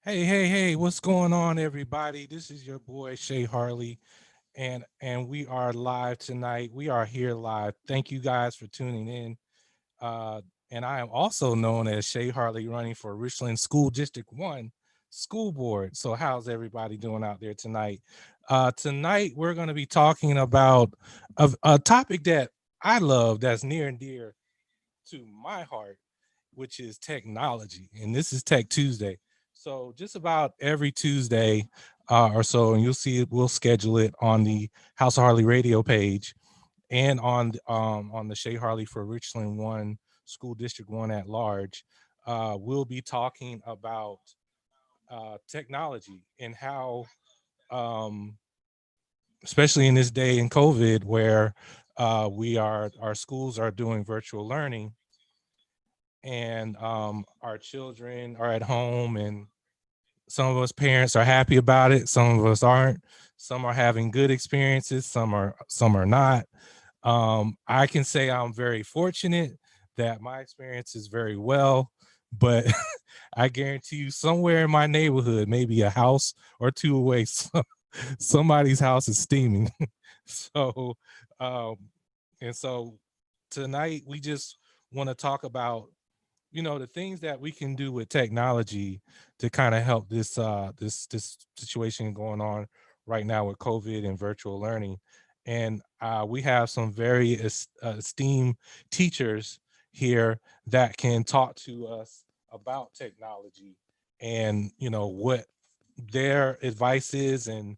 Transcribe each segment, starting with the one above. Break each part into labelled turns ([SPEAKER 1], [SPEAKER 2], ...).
[SPEAKER 1] Hey, what's going on, everybody? This is your boy Shay Harley, and we are live tonight. We are here live. Thank you guys for tuning in. Uh, and I am also known as Shay Harley, running for Richland School District 1 School Board. So how's everybody doing out there tonight? Tonight we're going to be talking about a topic that I love, that's near and dear to my heart, which is technology. And this is Tech Tuesday. So just about every Tuesday or so, and you'll see it, we'll schedule it on the House of Harley radio page and on the Shea Harley for Richland One School District One at large. We'll be talking about technology and how, um, especially in this day in COVID, where our schools are doing virtual learning, and our children are at home, and some of us parents are happy about it, some of us aren't. Some are having good experiences, some are not. I can say I'm very fortunate that my experience is very well, but I guarantee you somewhere in my neighborhood, maybe a house or two away, somebody's house is steaming. So um and so tonight we just want to talk about, the things that we can do with technology to kind of help this situation going on right now with COVID and virtual learning. And we have some very esteemed teachers here that can talk to us about technology, and what their advice is, and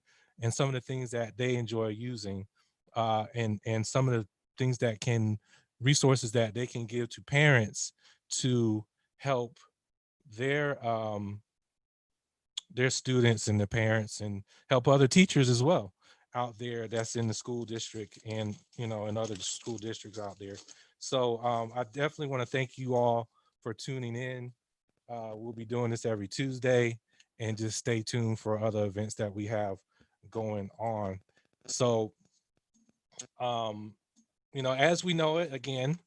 [SPEAKER 1] some of the things that they enjoy using, and some of the things that can resources that they can give to parents to help their their students and their parents, and help other teachers as well out there that's in the school district, and in other school districts out there. So I definitely want to thank you all for tuning in. We'll be doing this every Tuesday, and just stay tuned for other events that we have going on. So um as we know it, again,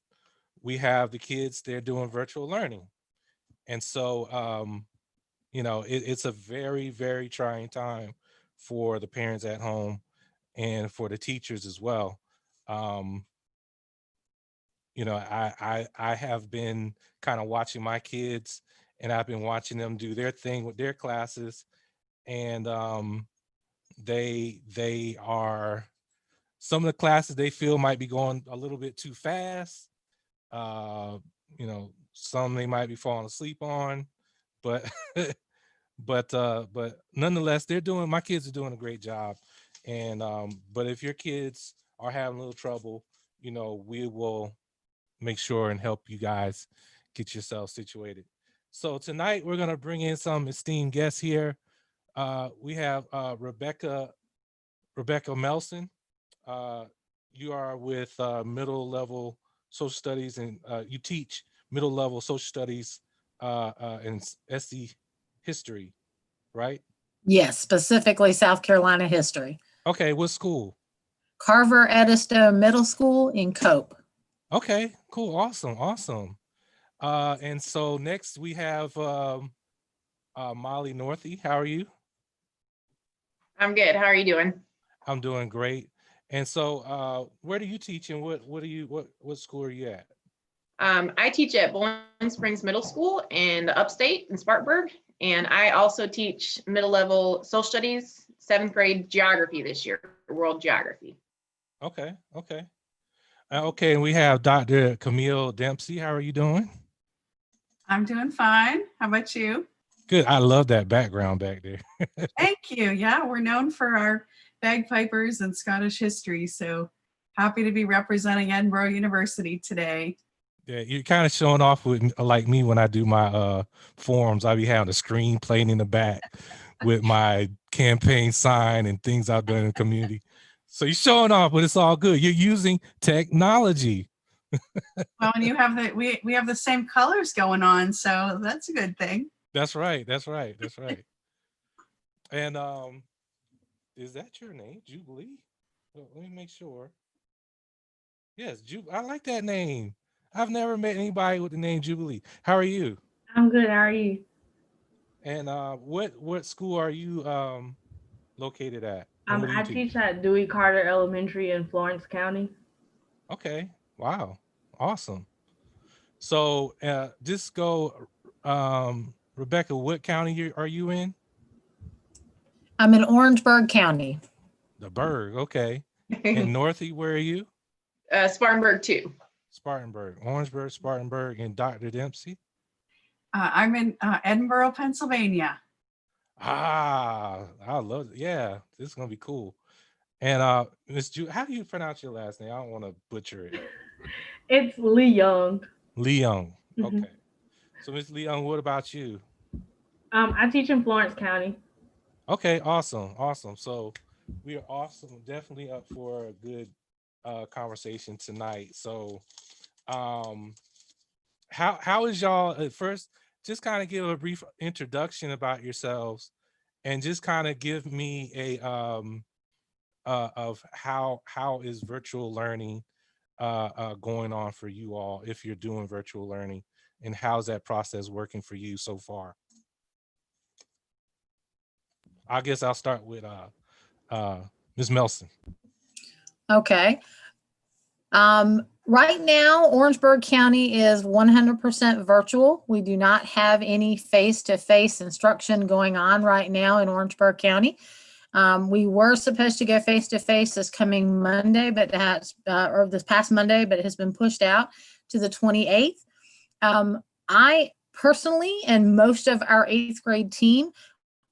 [SPEAKER 1] we have the kids, they're doing virtual learning. And so, it's a very, very trying time for the parents at home, and for the teachers as well. Um, I have been kind of watching my kids, and I've been watching them do their thing with their classes, and they are, some of the classes they feel might be going a little bit too fast. Uh, some they might be falling asleep on, but but nonetheless, my kids are doing a great job. And but if your kids are having a little trouble, we will make sure and help you guys get yourself situated. So tonight we're going to bring in some esteemed guests here. We have Rebecca Melson. uh, you are with middle level social studies, and you teach middle level social studies and SC history, right?
[SPEAKER 2] Yes, specifically South Carolina history.
[SPEAKER 1] Okay, what school?
[SPEAKER 2] Carver Eddystone Middle School in Cope.
[SPEAKER 1] Okay, cool, awesome. And so next we have Molly Northey. How are you?
[SPEAKER 3] I'm good. How are you doing?
[SPEAKER 1] I'm doing great. And so where do you teach, and what school are you at?
[SPEAKER 3] I teach at Bowling Springs Middle School in the upstate in Spartanburg, and I also teach middle level social studies, seventh grade geography this year, world geography.
[SPEAKER 1] Okay. Okay, and we have Dr. Camille Dempsey. How are you doing?
[SPEAKER 4] I'm doing fine. How about you?
[SPEAKER 1] Good. I love that background back there.
[SPEAKER 4] Thank you. Yeah, we're known for our bagpipers and Scottish history. So happy to be representing Edinburgh University today.
[SPEAKER 1] Yeah, you're kind of showing off with, like me, when I do my forums. I be having a screen playing in the back with my campaign sign and things I've done in the community. So you're showing off, but it's all good. You're using technology.
[SPEAKER 4] Well, and you have we have the same colors going on, so that's a good thing.
[SPEAKER 1] That's right. And is that your name, Jubilee? Well, let me make sure. Yes, I like that name. I've never met anybody with the name Jubilee. How are you?
[SPEAKER 5] I'm good. How are you?
[SPEAKER 1] And what school are you located at? And what do you
[SPEAKER 5] I
[SPEAKER 1] teach?
[SPEAKER 5] teach at Dewey Carter Elementary in Florence County.
[SPEAKER 1] Okay. Wow. Awesome. So just go, Rebecca, what county are you in?
[SPEAKER 2] I'm in Orangeburg County.
[SPEAKER 1] The Berg. Okay. And Northy, where are you?
[SPEAKER 3] Spartanburg too.
[SPEAKER 1] Spartanburg, Orangeburg, Spartanburg, and Dr. Dempsey.
[SPEAKER 4] I'm in Edinburgh, Pennsylvania.
[SPEAKER 1] Ah, I love it. Yeah, this is gonna be cool. And Miss Ju, how do you pronounce your last name? I don't want to butcher it.
[SPEAKER 5] It's Lee Young.
[SPEAKER 1] Lee Young.
[SPEAKER 5] Mhm.
[SPEAKER 1] Okay. So Miss Lee Young, what about you?
[SPEAKER 5] I teach in Florence County.
[SPEAKER 1] Okay, awesome, awesome. So we are awesome, definitely up for a good conversation tonight. So how is y'all at first? Just kind of give a brief introduction about yourselves, and just kind of give me a of how is virtual learning going on for you all, if you're doing virtual learning, and how's that process working for you so far? I guess I'll start with Ms. Melson.
[SPEAKER 2] Okay. Right now, Orangeburg County is 100% virtual. We do not have any face-to-face instruction going on right now in Orangeburg County. We were supposed to go face-to-face this coming Monday, but or this past Monday, but it has been pushed out to the 28th. I personally, and most of our 8th grade team,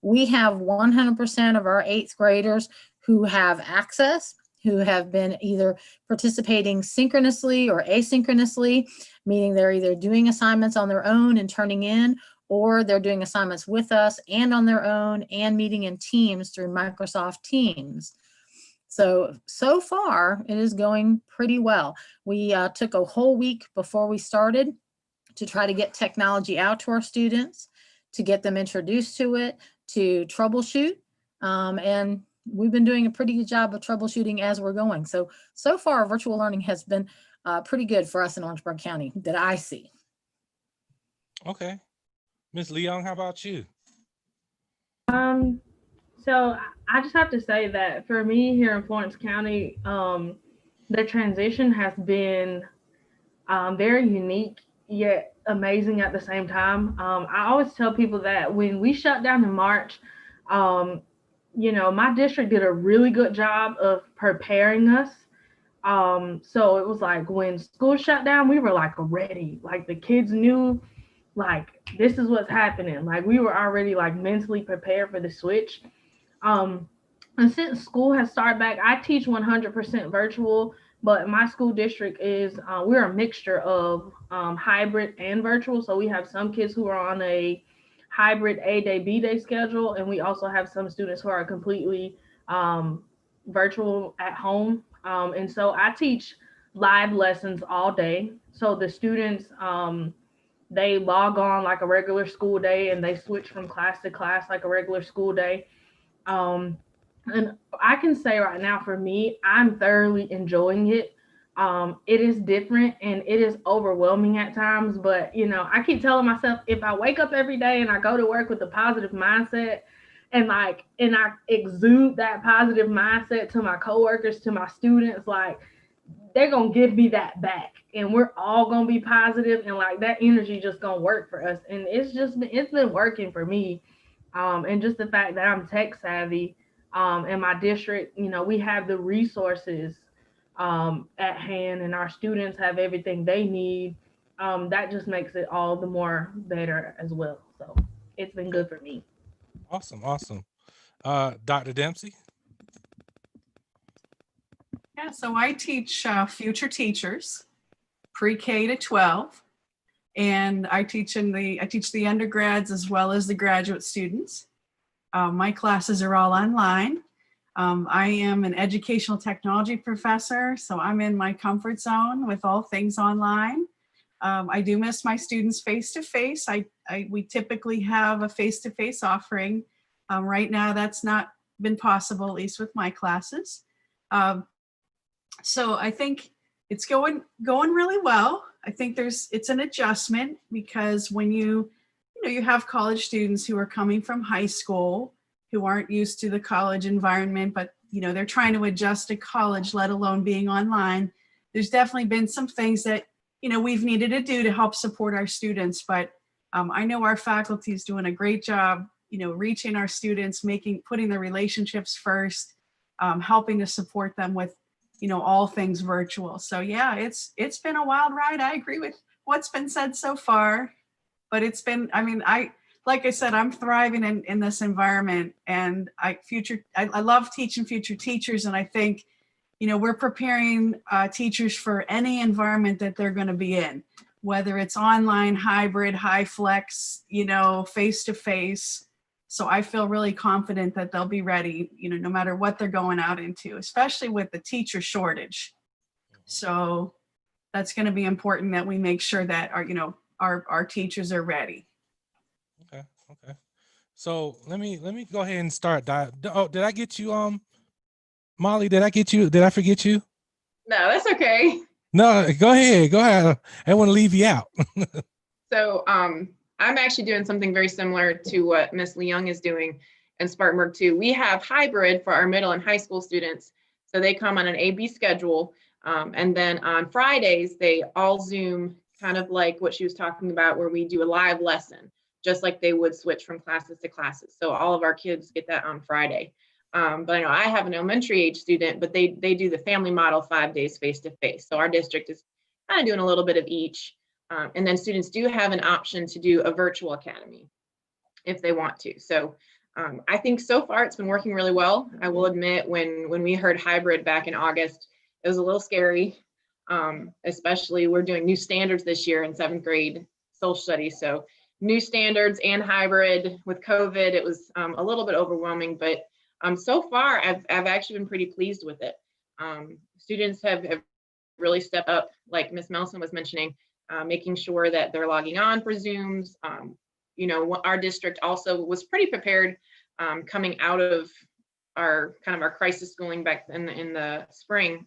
[SPEAKER 2] we have 100% of our 8th graders who have access, who have been either participating synchronously or asynchronously, meaning they're either doing assignments on their own and turning in, or they're doing assignments with us and on their own and meeting in teams through Microsoft Teams. So far, it is going pretty well. We took a whole week before we started to try to get technology out to our students, to get them introduced to it, to troubleshoot, and we've been doing a pretty good job of troubleshooting as we're going. So far, virtual learning has been pretty good for us in Orangeburg County that I see.
[SPEAKER 1] Okay. Ms. Leong, how about you?
[SPEAKER 5] So I just have to say that for me here in Florence County, the transition has been very unique yet amazing at the same time. I always tell people that when we shut down in March, my district did a really good job of preparing us. So it was like when school shut down, we were like ready. Like the kids knew, like this is what's happening. Like we were already like mentally prepared for the switch. And since school has started back, I teach 100% virtual, but my school district is we're a mixture of hybrid and virtual. So we have some kids who are on a hybrid A-day, B-day schedule, and we also have some students who are completely virtual at home. And so I teach live lessons all day. So the students, they log on like a regular school day and they switch from class to class like a regular school day. And I can say right now for me, I'm thoroughly enjoying it. It is different and it is overwhelming at times, but I keep telling myself if I wake up every day and I go to work with a positive mindset and I exude that positive mindset to my coworkers, to my students, like they're gonna give me that back and we're all gonna be positive and like that energy just gonna work for us. And it's been working for me. And just the fact that I'm tech savvy, in my district, we have the resources at hand and our students have everything they need. That just makes it all the more better as well. So it's been good for me.
[SPEAKER 1] Awesome. Dr. Dempsey?
[SPEAKER 4] Yeah, so I teach future teachers, pre-K to 12, and I teach the undergrads as well as the graduate students. My classes are all online. I am an educational technology professor, so I'm in my comfort zone with all things online. I do miss my students face-to-face. We typically have a face-to-face offering. Right now, that's not been possible, at least with my classes. So I think it's going really well. I think it's an adjustment because when you you have college students who are coming from high school who aren't used to the college environment, but they're trying to adjust to college, let alone being online. There's definitely been some things that we've needed to do to help support our students, but I know our faculty is doing a great job, reaching our students, putting the relationships first, helping to support them with, all things virtual. So yeah, it's been a wild ride. I agree with what's been said so far, but it's been, like I said, I'm thriving in this environment, and I love teaching future teachers. And I think, we're preparing teachers for any environment that they're going to be in, whether it's online, hybrid, high flex, face-to-face. So I feel really confident that they'll be ready, no matter what they're going out into, especially with the teacher shortage. So that's going to be important that we make sure that our teachers are ready.
[SPEAKER 1] Okay. So let me go ahead and start. Oh, did I get you, Molly? Did I get you? Did I forget you?
[SPEAKER 3] No, that's okay.
[SPEAKER 1] No, go ahead. I don't want to leave you out.
[SPEAKER 3] So I'm actually doing something very similar to what Miss Leung is doing in Spartanburg too. We have hybrid for our middle and high school students. So they come on an A/B schedule. And then on Fridays, they all Zoom, kind of like what she was talking about, where we do a live lesson, just like they would switch from classes to classes. So all of our kids get that on Friday. But I know I have an elementary age student, but they do the family model 5 days face-to-face. So our district is kind of doing a little bit of each. And then students do have an option to do a virtual academy if they want to. So I think so far it's been working really well. I will admit, when we heard hybrid back in August, it was a little scary, especially we're doing new standards this year in 7th grade social studies. So new standards and hybrid with COVID, it was a little bit overwhelming, but so far I've actually been pretty pleased with it. Students have really stepped up, like Miss Melson was mentioning, making sure that they're logging on for Zooms. Our district also was pretty prepared coming out of our crisis schooling back in the spring.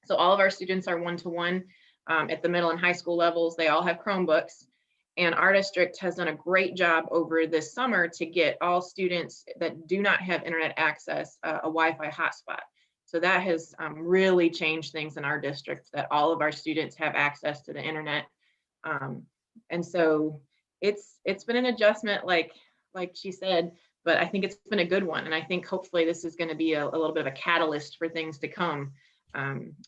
[SPEAKER 3] So all of our students are one-to-one at the middle and high school levels. They all have Chromebooks. And our district has done a great job over this summer to get all students that do not have internet access a Wi-Fi hotspot. So that has really changed things in our district, that all of our students have access to the internet. And so it's been an adjustment, like she said, but I think it's been a good one. And I think hopefully this is going to be a little bit of a catalyst for things to come,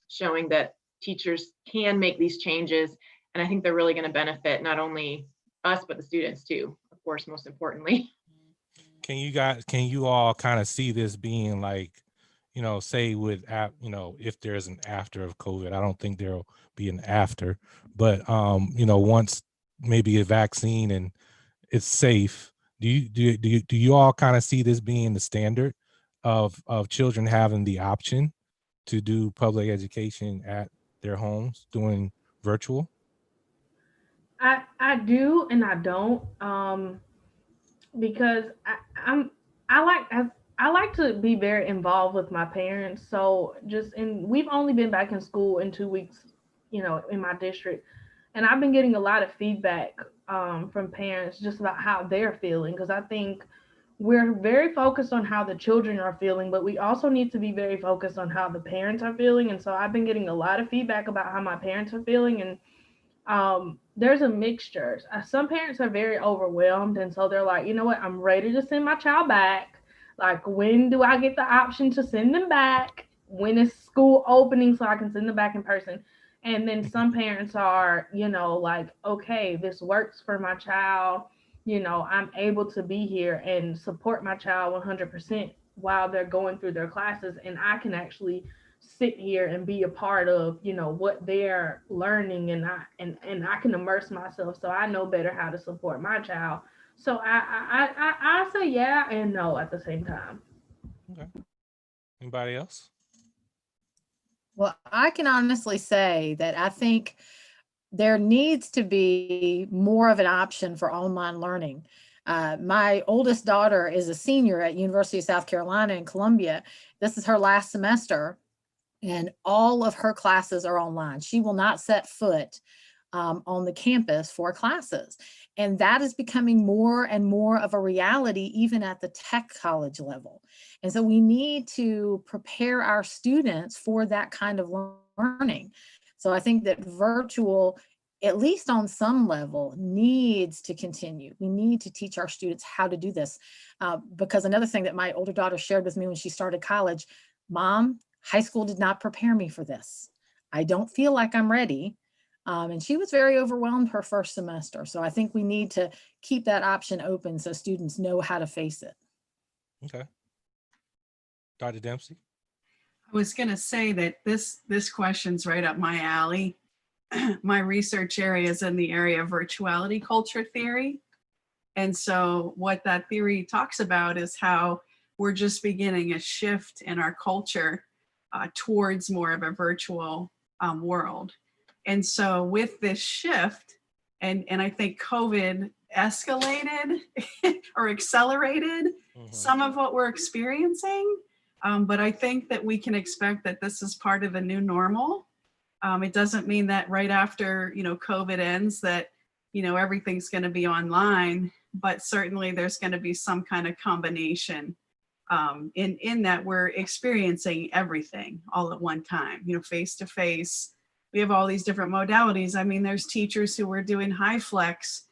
[SPEAKER 3] showing that teachers can make these changes. And I think they're really going to benefit not only us, but the students too, of course, most importantly.
[SPEAKER 1] Can you all kind of see this being like, say with, if there's an after of COVID? I don't think there'll be an after, but, once maybe a vaccine and it's safe, do you all kind of see this being the standard of children having the option to do public education at their homes doing virtual?
[SPEAKER 5] I do and I don't, because I like to be very involved with my parents. So we've only been back in school in 2 weeks, in my district, and I've been getting a lot of feedback from parents just about how they're feeling, because I think we're very focused on how the children are feeling, but we also need to be very focused on how the parents are feeling. And so I've been getting a lot of feedback about how my parents are feeling, and there's a mixture. Some parents are very overwhelmed, and so they're like, you know what, I'm ready to send my child back. Like, when do I get the option to send them back? When is school opening so I can send them back in person? And then some parents are, like, okay, this works for my child. I'm able to be here and support my child 100% while they're going through their classes, and I can actually sit here and be a part of what they're learning, and I can immerse myself so I know better how to support my child. So I say yeah and no at the same time.
[SPEAKER 1] Okay. Anybody else?
[SPEAKER 2] Well, I can honestly say that I think there needs to be more of an option for online learning. My oldest daughter is a senior at University of South Carolina in Columbia. This is her last semester, and all of her classes are online. She will not set foot on the campus for classes. And that is becoming more and more of a reality, even at the tech college level. And so we need to prepare our students for that kind of learning. So I think that virtual, at least on some level, needs to continue. We need to teach our students how to do this. Because another thing that my older daughter shared with me when she started college, Mom, high school did not prepare me for this. I don't feel like I'm ready. And she was very overwhelmed her first semester. So I think we need to keep that option open so students know how to face it.
[SPEAKER 1] Okay. Dr. Dempsey?
[SPEAKER 4] I was going to say that this question's right up my alley. My research area is in the area of virtuality culture theory. And so what that theory talks about is how we're just beginning a shift in our culture towards more of a virtual world. And so with this shift, and I think COVID escalated or accelerated some of what we're experiencing. But I think that we can expect that this is part of the new normal. It doesn't mean that right after, COVID ends that, everything's going to be online, but certainly there's going to be some kind of combination in that we're experiencing everything all at one time, face to face. We have all these different modalities. I mean, there's teachers who are doing high flex,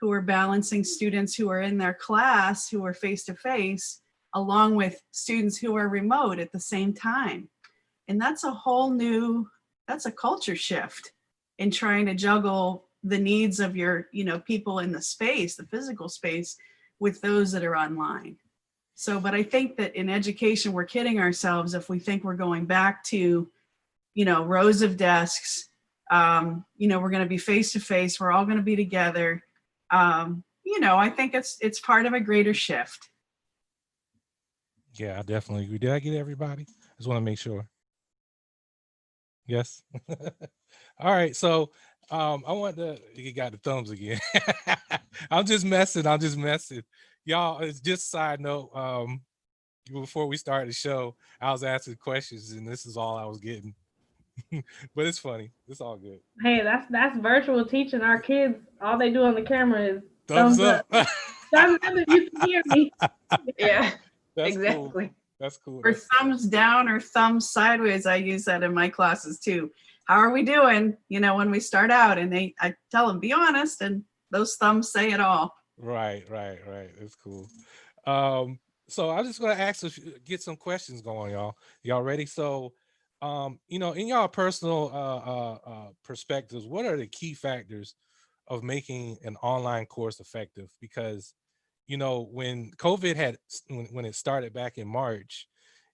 [SPEAKER 4] who are balancing students who are in their class, who are face to face, along with students who are remote at the same time. And that's a whole new, that's a culture shift in trying to juggle the needs of your, people in the space, the physical space, with those that are online. So, but I think that in education, we're kidding ourselves if we think we're going back to, rows of desks, we're going to be face to face, we're all going to be together. I think it's part of a greater shift.
[SPEAKER 1] Yeah, I definitely agree. Did I get everybody? Just want to make sure. Yes. All right. So I want you got the thumbs again. I'm just messing. Y'all, it's just a side note. Before we start the show, I was asking questions and this is all I was getting. But it's funny. It's all good.
[SPEAKER 5] Hey, that's virtual teaching. Our kids, all they do on the camera is
[SPEAKER 1] Thumbs up.
[SPEAKER 5] Thumbs up if you can hear me.
[SPEAKER 3] Yeah,
[SPEAKER 1] That's
[SPEAKER 3] exactly.
[SPEAKER 1] Cool. That's cool.
[SPEAKER 4] Or thumbs down or thumbs sideways. I use that in my classes too. How are we doing? When we start out, and I tell them, be honest, and those thumbs say it all.
[SPEAKER 1] Right. It's cool. So I'm just gonna get some questions going, y'all. Y'all ready? So, in y'all personal perspectives, what are the key factors of making an online course effective? Because when COVID when it started back in March,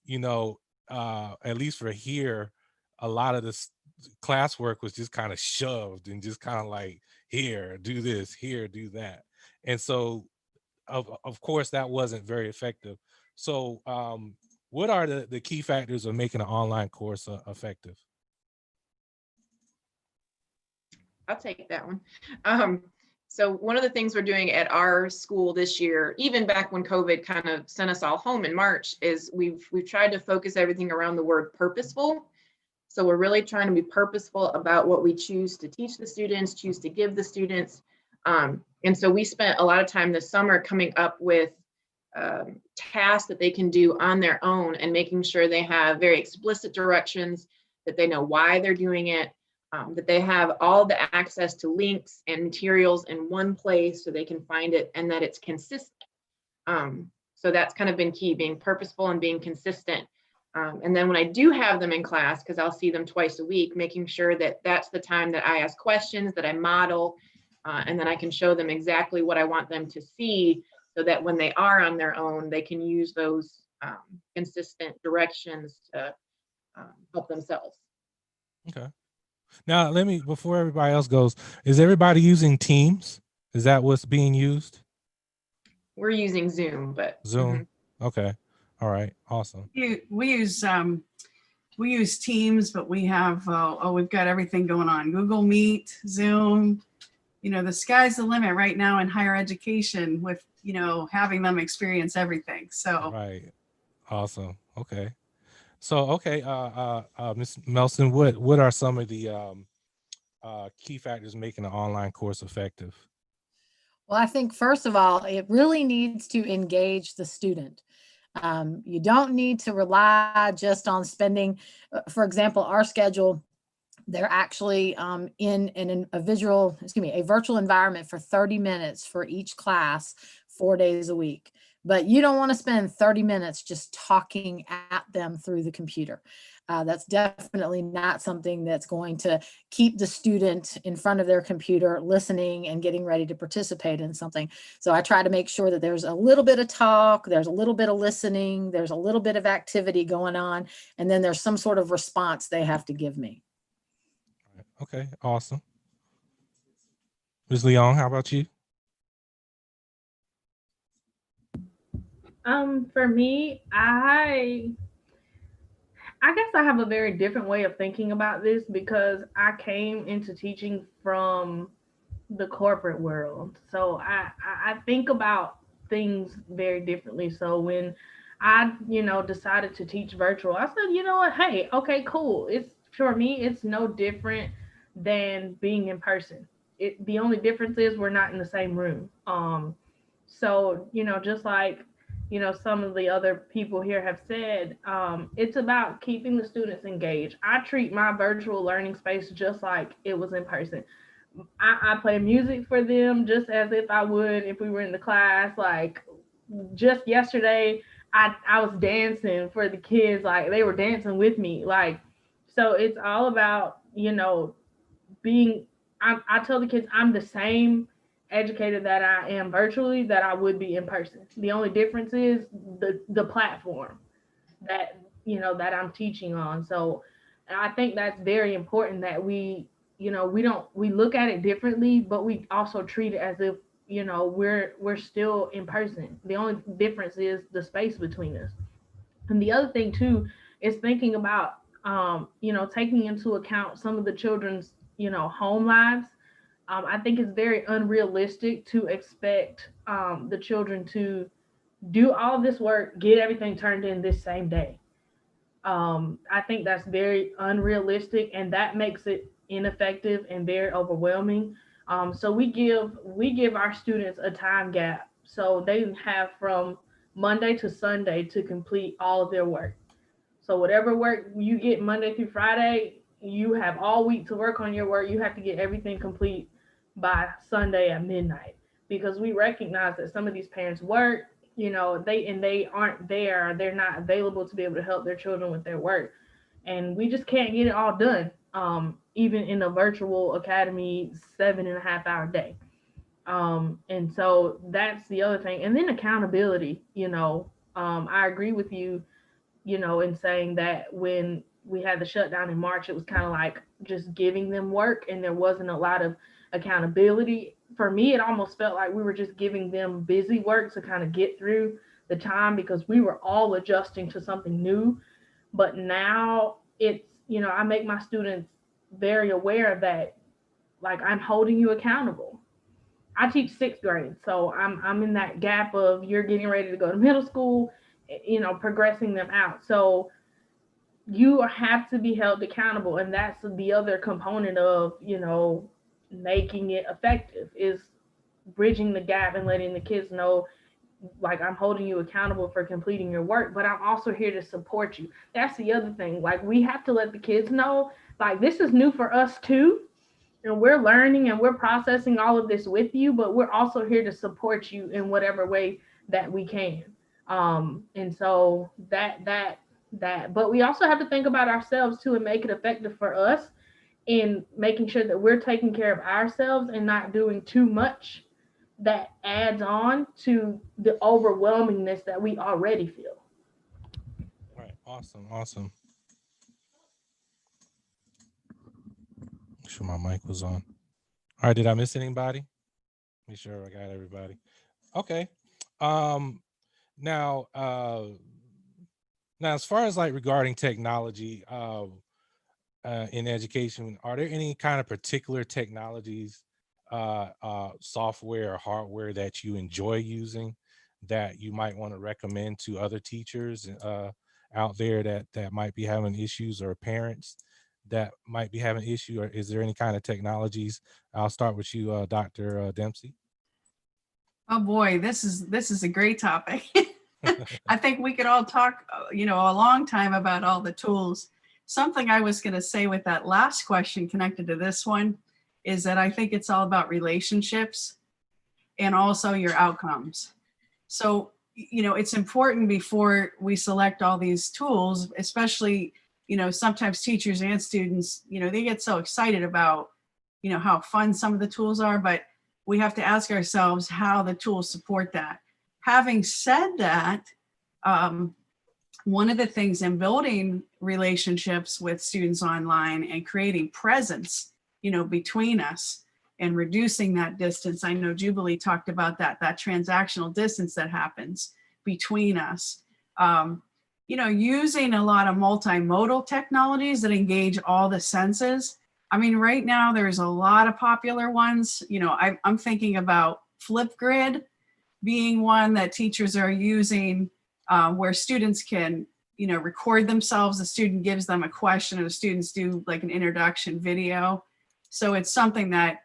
[SPEAKER 1] at least for here, a lot of this classwork was just kind of shoved and just kind of like, here, do this, here, do that. And so, of course, that wasn't very effective. So what are the key factors of making an online course effective?
[SPEAKER 3] I'll take that one. So one of the things we're doing at our school this year, even back when COVID kind of sent us all home in March, is we've tried to focus everything around the word purposeful. So we're really trying to be purposeful about what we choose to teach the students, choose to give the students. And so we spent a lot of time this summer coming up with tasks that they can do on their own and making sure they have very explicit directions, that they know why they're doing it, that they have all the access to links and materials in one place so they can find it, and that it's consistent. So that's kind of been key, being purposeful and being consistent. And then when I do have them in class, because I'll see them twice a week, making sure that that's the time that I ask questions, that I model, and then I can show them exactly what I want them to see, so that when they are on their own, they can use those consistent directions to help themselves.
[SPEAKER 1] Okay. Now, before everybody else goes, is everybody using Teams? Is that what's being used?
[SPEAKER 3] We're using Zoom, but
[SPEAKER 1] Zoom. Okay. All right. Awesome.
[SPEAKER 4] We use Teams, but we have we've got everything going on. Google Meet, Zoom. The sky's the limit right now in higher education with having them experience everything. So
[SPEAKER 1] right. Awesome. Okay. So Ms. Melson, what are some of the key factors making an online course effective?
[SPEAKER 2] Well, I think first of all, it really needs to engage the student. You don't need to rely just on spending, for example, our schedule, they're actually in a virtual environment for 30 minutes for each class, 4 days a week. But you don't want to spend 30 minutes just talking at them through the computer. That's definitely not something that's going to keep the student in front of their computer listening and getting ready to participate in something. So I try to make sure that there's a little bit of talk, there's a little bit of listening, there's a little bit of activity going on, and then there's some sort of response they have to give me.
[SPEAKER 1] Okay, awesome. Ms. Leon, how about you?
[SPEAKER 5] For me, I guess I have a very different way of thinking about this because I came into teaching from the corporate world. So I think about things very differently. So when I, decided to teach virtual, I said, you know what, hey, okay, cool. It's for me, it's no different than being in person. The only difference is we're not in the same room. So, just like some of the other people here have said, it's about keeping the students engaged. I treat my virtual learning space just like it was in person. I play music for them just as if I would if we were in the class. Like just yesterday, I was dancing for the kids, like they were dancing with me. Like, so it's all about, being, I tell the kids I'm the same educator that I am virtually that I would be in person. The only difference is the platform that that I'm teaching on. So I think that's very important that we look at it differently, but we also treat it as if we're still in person. The only difference is the space between us. And the other thing too is thinking about taking into account some of the children's home lives. I think it's very unrealistic to expect the children to do all this work, get everything turned in this same day. I think that's very unrealistic, and that makes it ineffective and very overwhelming. So we give our students a time gap, so they have from Monday to Sunday to complete all of their work. So whatever work you get Monday through Friday, you have all week to work on your work. You have to get everything complete by Sunday at midnight because we recognize that some of these parents work, they aren't there, they're not available to be able to help their children with their work. And we just can't get it all done. Even in a virtual academy 7.5 hour day. And so that's the other thing. And then accountability, I agree with you, in saying that when we had the shutdown in March, it was kind of like just giving them work and there wasn't a lot of accountability. For me, it almost felt like we were just giving them busy work to kind of get through the time because we were all adjusting to something new. But now it's, I make my students very aware that like I'm holding you accountable. I teach sixth grade, so I'm in that gap of you're getting ready to go to middle school, progressing them out. So you have to be held accountable, and that's the other component of making it effective is bridging the gap and letting the kids know like I'm holding you accountable for completing your work, but I'm also here to support you. That's the other thing. Like we have to let the kids know like this is new for us too. And we're learning and we're processing all of this with you, but we're also here to support you in whatever way that we can. And so but we also have to think about ourselves too and make it effective for us in making sure that we're taking care of ourselves and not doing too much that adds on to the overwhelmingness that we already feel.
[SPEAKER 1] All right, awesome. Make sure my mic was on. All right, did I miss anybody? Make sure I got everybody. Okay. Now as far as like regarding technology in education, are there any kind of particular technologies, software or hardware that you enjoy using that you might want to recommend to other teachers out there that might be having issues, or parents that might be having issue, or is there any kind of technologies? I'll start with you, Dr. Dempsey.
[SPEAKER 4] Oh boy, this is a great topic. I think we could all talk, a long time about all the tools. Something I was going to say with that last question connected to this one is that I think it's all about relationships and also your outcomes. So, it's important before we select all these tools, especially, sometimes teachers and students, they get so excited about, how fun some of the tools are, but we have to ask ourselves how the tools support that. Having said that, one of the things in building relationships with students online and creating presence, between us and reducing that distance. I know Jubilee talked about that transactional distance that happens between us. Using a lot of multimodal technologies that engage all the senses. I mean, right now there's a lot of popular ones. I'm thinking about Flipgrid being one that teachers are using, where students can, record themselves. The student gives them a question, and the students do like an introduction video. So it's something that,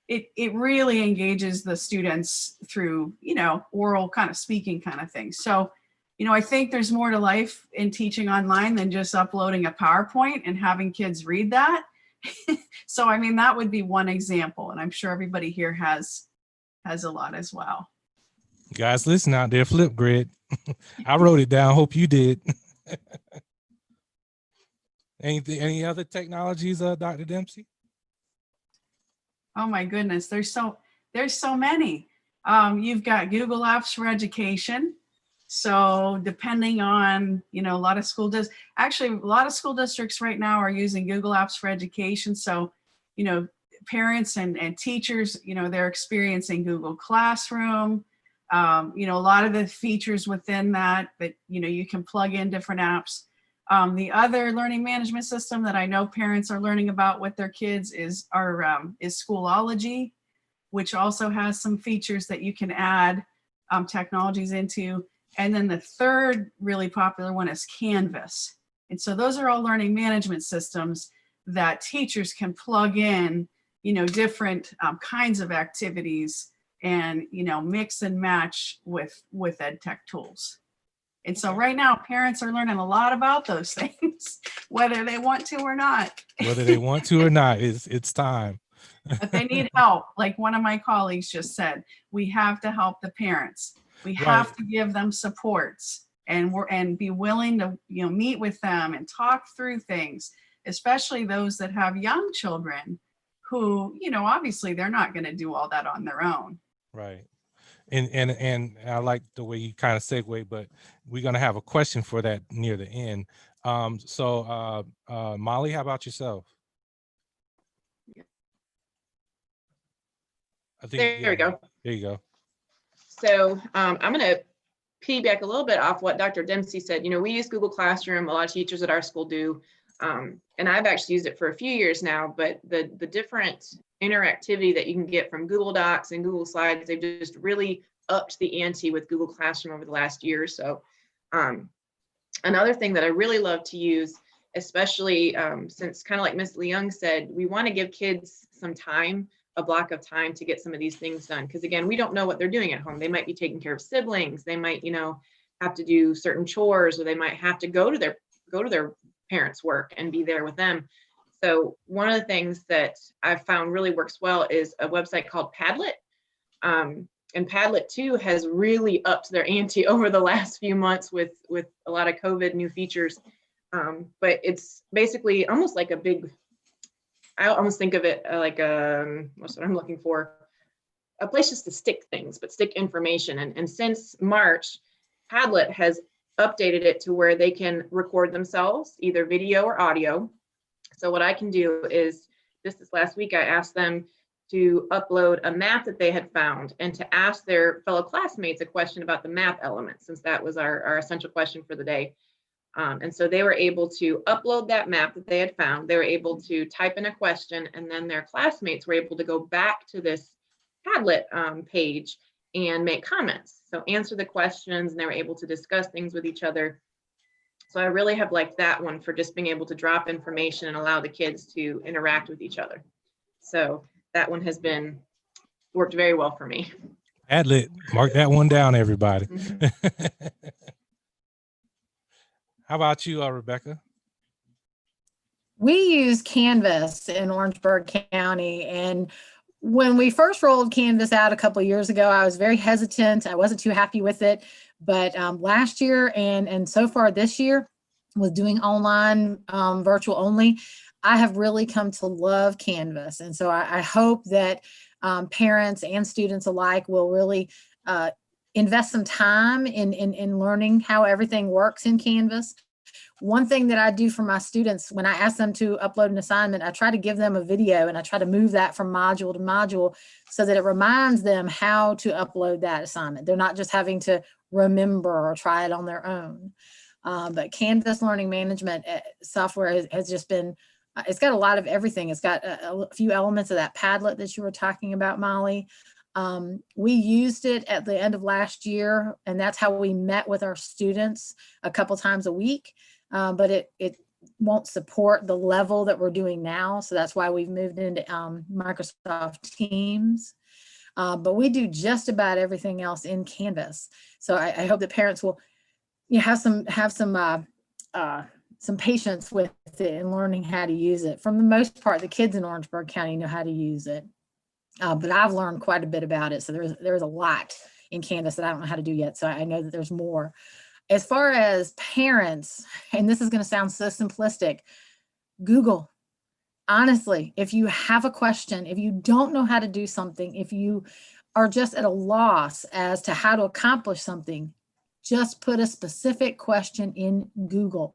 [SPEAKER 4] it really engages the students through, oral kind of speaking kind of thing. So, I think there's more to life in teaching online than just uploading a PowerPoint and having kids read that. So, I mean, that would be one example. And I'm sure everybody here has a lot as well.
[SPEAKER 1] Guys, listen out there, Flipgrid. I wrote it down. Hope you did. Any other technologies, Dr. Dempsey?
[SPEAKER 4] Oh my goodness, there's so many. You've got Google Apps for Education. So depending on, a lot of school districts right now are using Google Apps for Education. So, parents and teachers, they're experiencing Google Classroom. A lot of the features within that, you can plug in different apps. The other learning management system that I know parents are learning about with their kids is Schoology, which also has some features that you can add technologies into. And then the third really popular one is Canvas. And so those are all learning management systems that teachers can plug in, different kinds of activities and, mix and match with ed tech tools. And so right now, parents are learning a lot about those things, whether they want to or not.
[SPEAKER 1] Whether they want to or not, it's time.
[SPEAKER 4] But they need help. Like one of my colleagues just said, we have to help the parents. We have to give them supports and be willing to, meet with them and talk through things, especially those that have young children who, obviously they're not going to do all that on their own.
[SPEAKER 1] Right. And I like the way you kind of segue, but we're going to have a question for that near the end. So Molly, how about yourself? I think
[SPEAKER 3] There we go.
[SPEAKER 1] There you go.
[SPEAKER 3] So I'm going to piggyback a little bit off what Dr. Dempsey said. We use Google Classroom. A lot of teachers at our school do. And I've actually used it for a few years now, but the different interactivity that you can get from Google Docs and Google Slides, they've just really upped the ante with Google Classroom over the last year or so. Another thing that I really love to use, especially since kind of like Ms. Leung said, we want to give kids some time, a block of time to get some of these things done. Because again, we don't know what they're doing at home. They might be taking care of siblings. They might, have to do certain chores, or they might have to go to their parents' work and be there with them. So one of the things that I've found really works well is a website called Padlet. And Padlet too has really upped their ante over the last few months with a lot of COVID new features. But it's basically almost like I almost think of it like what's what I'm looking for? A place just to stick things, but stick information. And since March, Padlet has updated it to where they can record themselves, either video or audio. So what I can do is, this last week, I asked them to upload a map that they had found and to ask their fellow classmates a question about the map element, since that was our essential question for the day. And so they were able to upload that map that they had found. They were able to type in a question, and then their classmates were able to go back to this Padlet page and make comments. So answer the questions, and they were able to discuss things with each other. So I really have liked that one for just being able to drop information and allow the kids to interact with each other. So that one has worked very well for me.
[SPEAKER 1] Padlet, mark that one down, everybody. How about you, Rebecca?
[SPEAKER 2] We use Canvas in Orangeburg County, and when we first rolled Canvas out a couple of years ago, I was very hesitant. I wasn't too happy with it, but last year and so far this year, with doing online virtual only, I have really come to love Canvas, and so I hope that parents and students alike will really invest some time in learning how everything works in Canvas. One thing that I do for my students, when I ask them to upload an assignment, I try to give them a video and I try to move that from module to module so that it reminds them how to upload that assignment. They're not just having to remember or try it on their own. But Canvas learning management software has just been, it's got a lot of everything. It's got a few elements of that Padlet that you were talking about, Molly. We used it at the end of last year, and that's how we met with our students a couple times a week. But it won't support the level that we're doing now. So that's why we've moved into Microsoft Teams. But we do just about everything else in Canvas. So I hope that parents will have some patience with it and learning how to use it. For the most part, the kids in Orangeburg County know how to use it. But I've learned quite a bit about it. So there's a lot in Canvas that I don't know how to do yet. So I know that there's more. As far as parents, and this is going to sound so simplistic, Google. Honestly, if you have a question, if you don't know how to do something, if you are just at a loss as to how to accomplish something, just put a specific question in Google.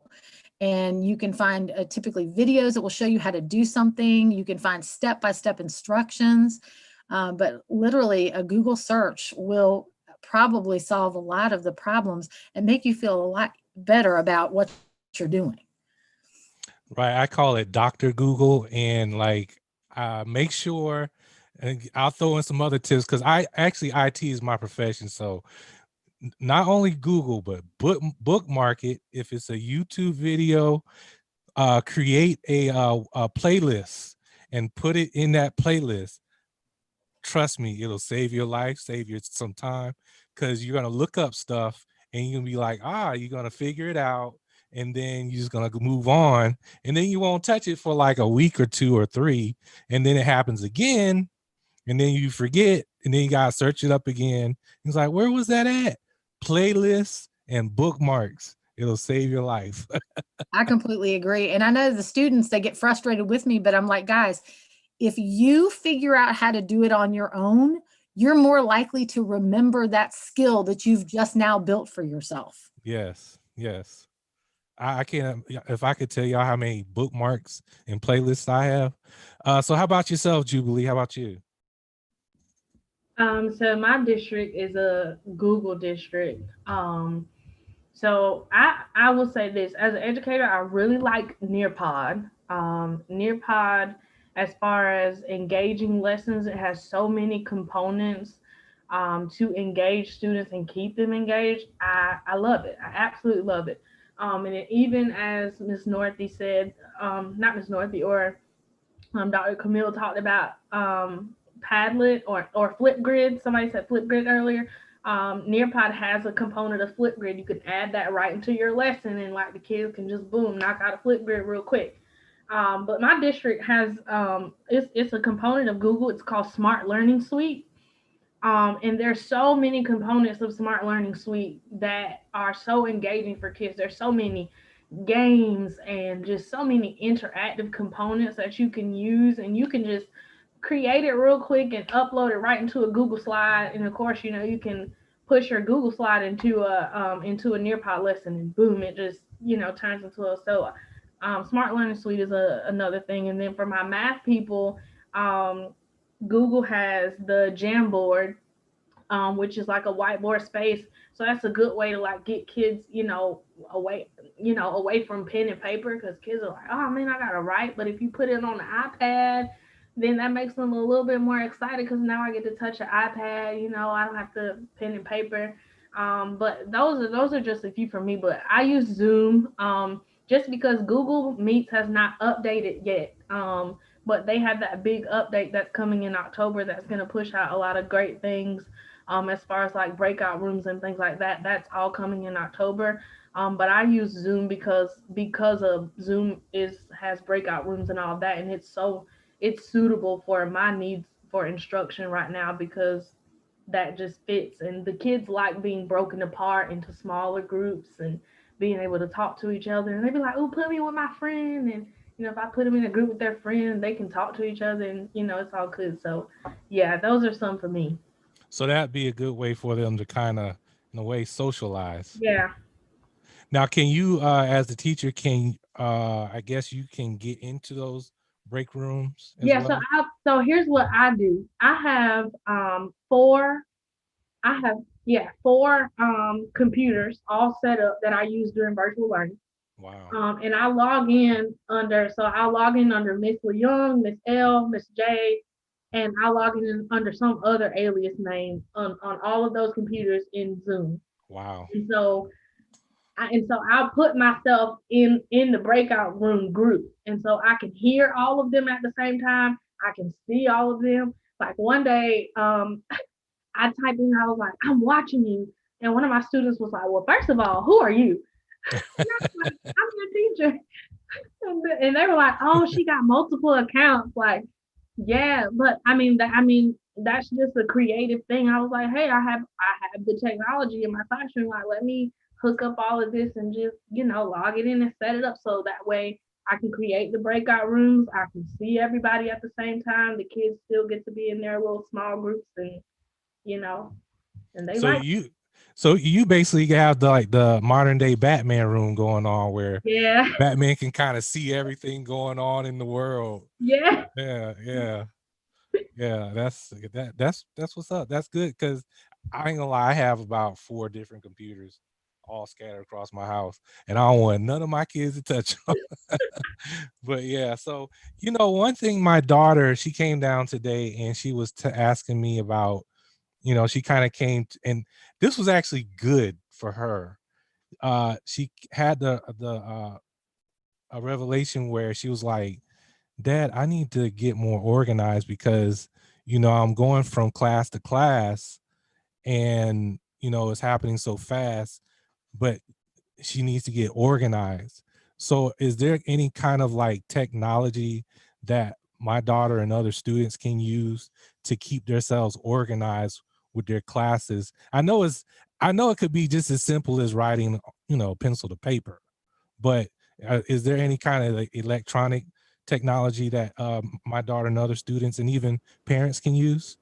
[SPEAKER 2] And you can find typically videos that will show you how to do something. You can find step-by-step instructions, but literally a Google search will probably solve a lot of the problems and make you feel a lot better about what you're doing.
[SPEAKER 1] Right. I call it Dr. Google, and like make sure, and I'll throw in some other tips because IT is my profession. So not only Google, but bookmark it. If it's a YouTube video, create a playlist and put it in that playlist. Trust me, it'll save your life, save you some time, because you're going to look up stuff and you're going to be like, you're going to figure it out. And then you're just going to move on. And then you won't touch it for like a week or 2 or 3. And then it happens again. And then you forget. And then you got to search it up again. It's like, where was that at? Playlists and bookmarks. It'll save your life.
[SPEAKER 2] I completely agree. And I know the students, they get frustrated with me, but I'm like, guys, if you figure out how to do it on your own, you're more likely to remember that skill that you've just now built for yourself.
[SPEAKER 1] Yes, yes. I can't, if I could tell y'all how many bookmarks and playlists I have. So how about yourself, Jubilee? How about you?
[SPEAKER 5] So my district is a Google district. So I will say this, as an educator, I really like Nearpod. Nearpod, as far as engaging lessons, it has so many components to engage students and keep them engaged. I love it. I absolutely love it. And it, even as Ms. Northy said, not Ms. Northy, or Dr. Camille talked about Padlet or Flipgrid. Somebody said Flipgrid earlier. Nearpod has a component of Flipgrid. You can add that right into your lesson, and like the kids can just boom, knock out a Flipgrid real quick. But my district has it's a component of Google. It's called Smart Learning Suite. And there's so many components of Smart Learning Suite that are so engaging for kids. There's so many games and just so many interactive components that you can use, and you can just create it real quick and upload it right into a Google slide. And of course, you can push your Google slide into a Nearpod lesson, and boom, it just turns into a Smart Learning Suite is another thing. And then for my math people, Google has the Jamboard, which is like a whiteboard space. So that's a good way to like get kids, away from pen and paper, because kids are like, oh man, I gotta write. But if you put it on the iPad, then that makes them a little bit more excited, because now I get to touch an iPad. I don't have to pen and paper. But those are just a few for me. But I use Zoom just because Google Meets has not updated yet. But they have that big update that's coming in October that's going to push out a lot of great things as far as like breakout rooms and things like that. That's all coming in October. But I use Zoom because of Zoom has breakout rooms and all of that, and it's suitable for my needs for instruction right now because that just fits. And the kids like being broken apart into smaller groups and being able to talk to each other. And they'd be like, "Oh, put me with my friend." And if I put them in a group with their friend, they can talk to each other, and it's all good. So, yeah, those are some for me.
[SPEAKER 1] So that'd be a good way for them to kind of, in a way, socialize.
[SPEAKER 5] Yeah.
[SPEAKER 1] Now, can you, as the teacher, I guess you can get into those break rooms as
[SPEAKER 5] Yeah.
[SPEAKER 1] well?
[SPEAKER 5] So here's what I do. I have four. I have four computers all set up that I use during virtual learning.
[SPEAKER 1] Wow.
[SPEAKER 5] And I log in under Miss Leung, Miss L, Miss J, and I log in under some other alias name on all of those computers in Zoom.
[SPEAKER 1] Wow.
[SPEAKER 5] And so I'll put myself in the breakout room group, and so I can hear all of them at the same time. I can see all of them. Like one day, I typed in, I was like, "I'm watching you," and one of my students was like, "Well, first of all, who are you?" And I was like, "I'm your teacher," and they were like, "Oh, she got multiple accounts." Like, yeah, but that's just a creative thing. I was like, "Hey, I have the technology in my classroom. Like, let me hook up all of this and just log it in and set it up so that way I can create the breakout rooms. I can see everybody at the same time. The kids still get to be in their little small groups and and they
[SPEAKER 1] So
[SPEAKER 5] like."
[SPEAKER 1] you basically have the modern day Batman room going on where
[SPEAKER 5] Yeah.
[SPEAKER 1] Batman can kind of see everything going on in the world.
[SPEAKER 5] Yeah.
[SPEAKER 1] Yeah. That's what's up. That's good because I ain't gonna lie, I have about 4 different computers all scattered across my house, and I don't want none of my kids to touch them. But yeah, so one thing, my daughter, she came down today and she was asking me about, she kind of and this was actually good for her. She had a revelation where she was like, "Dad, I need to get more organized because, I'm going from class to class and, it's happening so fast, but she needs to get organized." So is there any kind of like technology that my daughter and other students can use to keep themselves organized with their classes? I know it could be just as simple as writing, pencil to paper, but is there any kind of like electronic technology that my daughter and other students and even parents can use?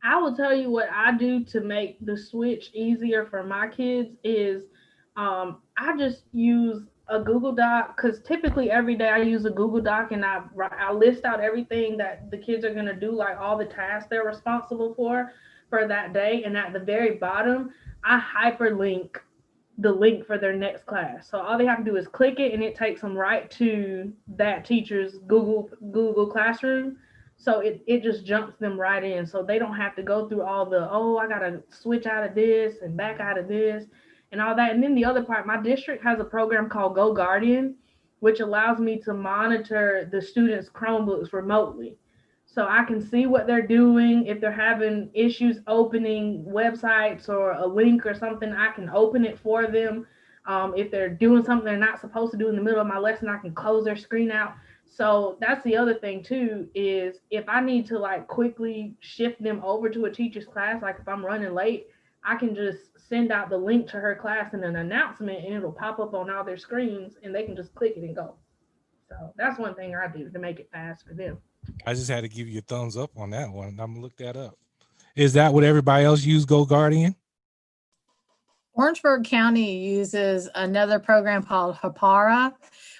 [SPEAKER 5] I will tell you what I do to make the switch easier for my kids is I just use a Google Doc because typically every day I use a Google Doc and I list out everything that the kids are going to do, like all the tasks they're responsible for that day. And at the very bottom, I hyperlink the link for their next class. So all they have to do is click it and it takes them right to that teacher's Google Classroom. So it just jumps them right in. So they don't have to go through all the, "Oh, I gotta switch out of this and back out of this and all that." And then the other part, my district has a program called Go Guardian, which allows me to monitor the students' Chromebooks remotely. So I can see what they're doing. If they're having issues opening websites or a link or something, I can open it for them. If they're doing something they're not supposed to do in the middle of my lesson, I can close their screen out. So that's the other thing too, is if I need to like quickly shift them over to a teacher's class, like if I'm running late, I can just send out the link to her class in an announcement and it'll pop up on all their screens and they can just click it and go. So that's one thing I do to make it fast for them.
[SPEAKER 1] I just had to give you a thumbs up on that one. I'm gonna look that up. Is that what everybody else use, Go Guardian?
[SPEAKER 2] Orangeburg County uses another program called Hapara,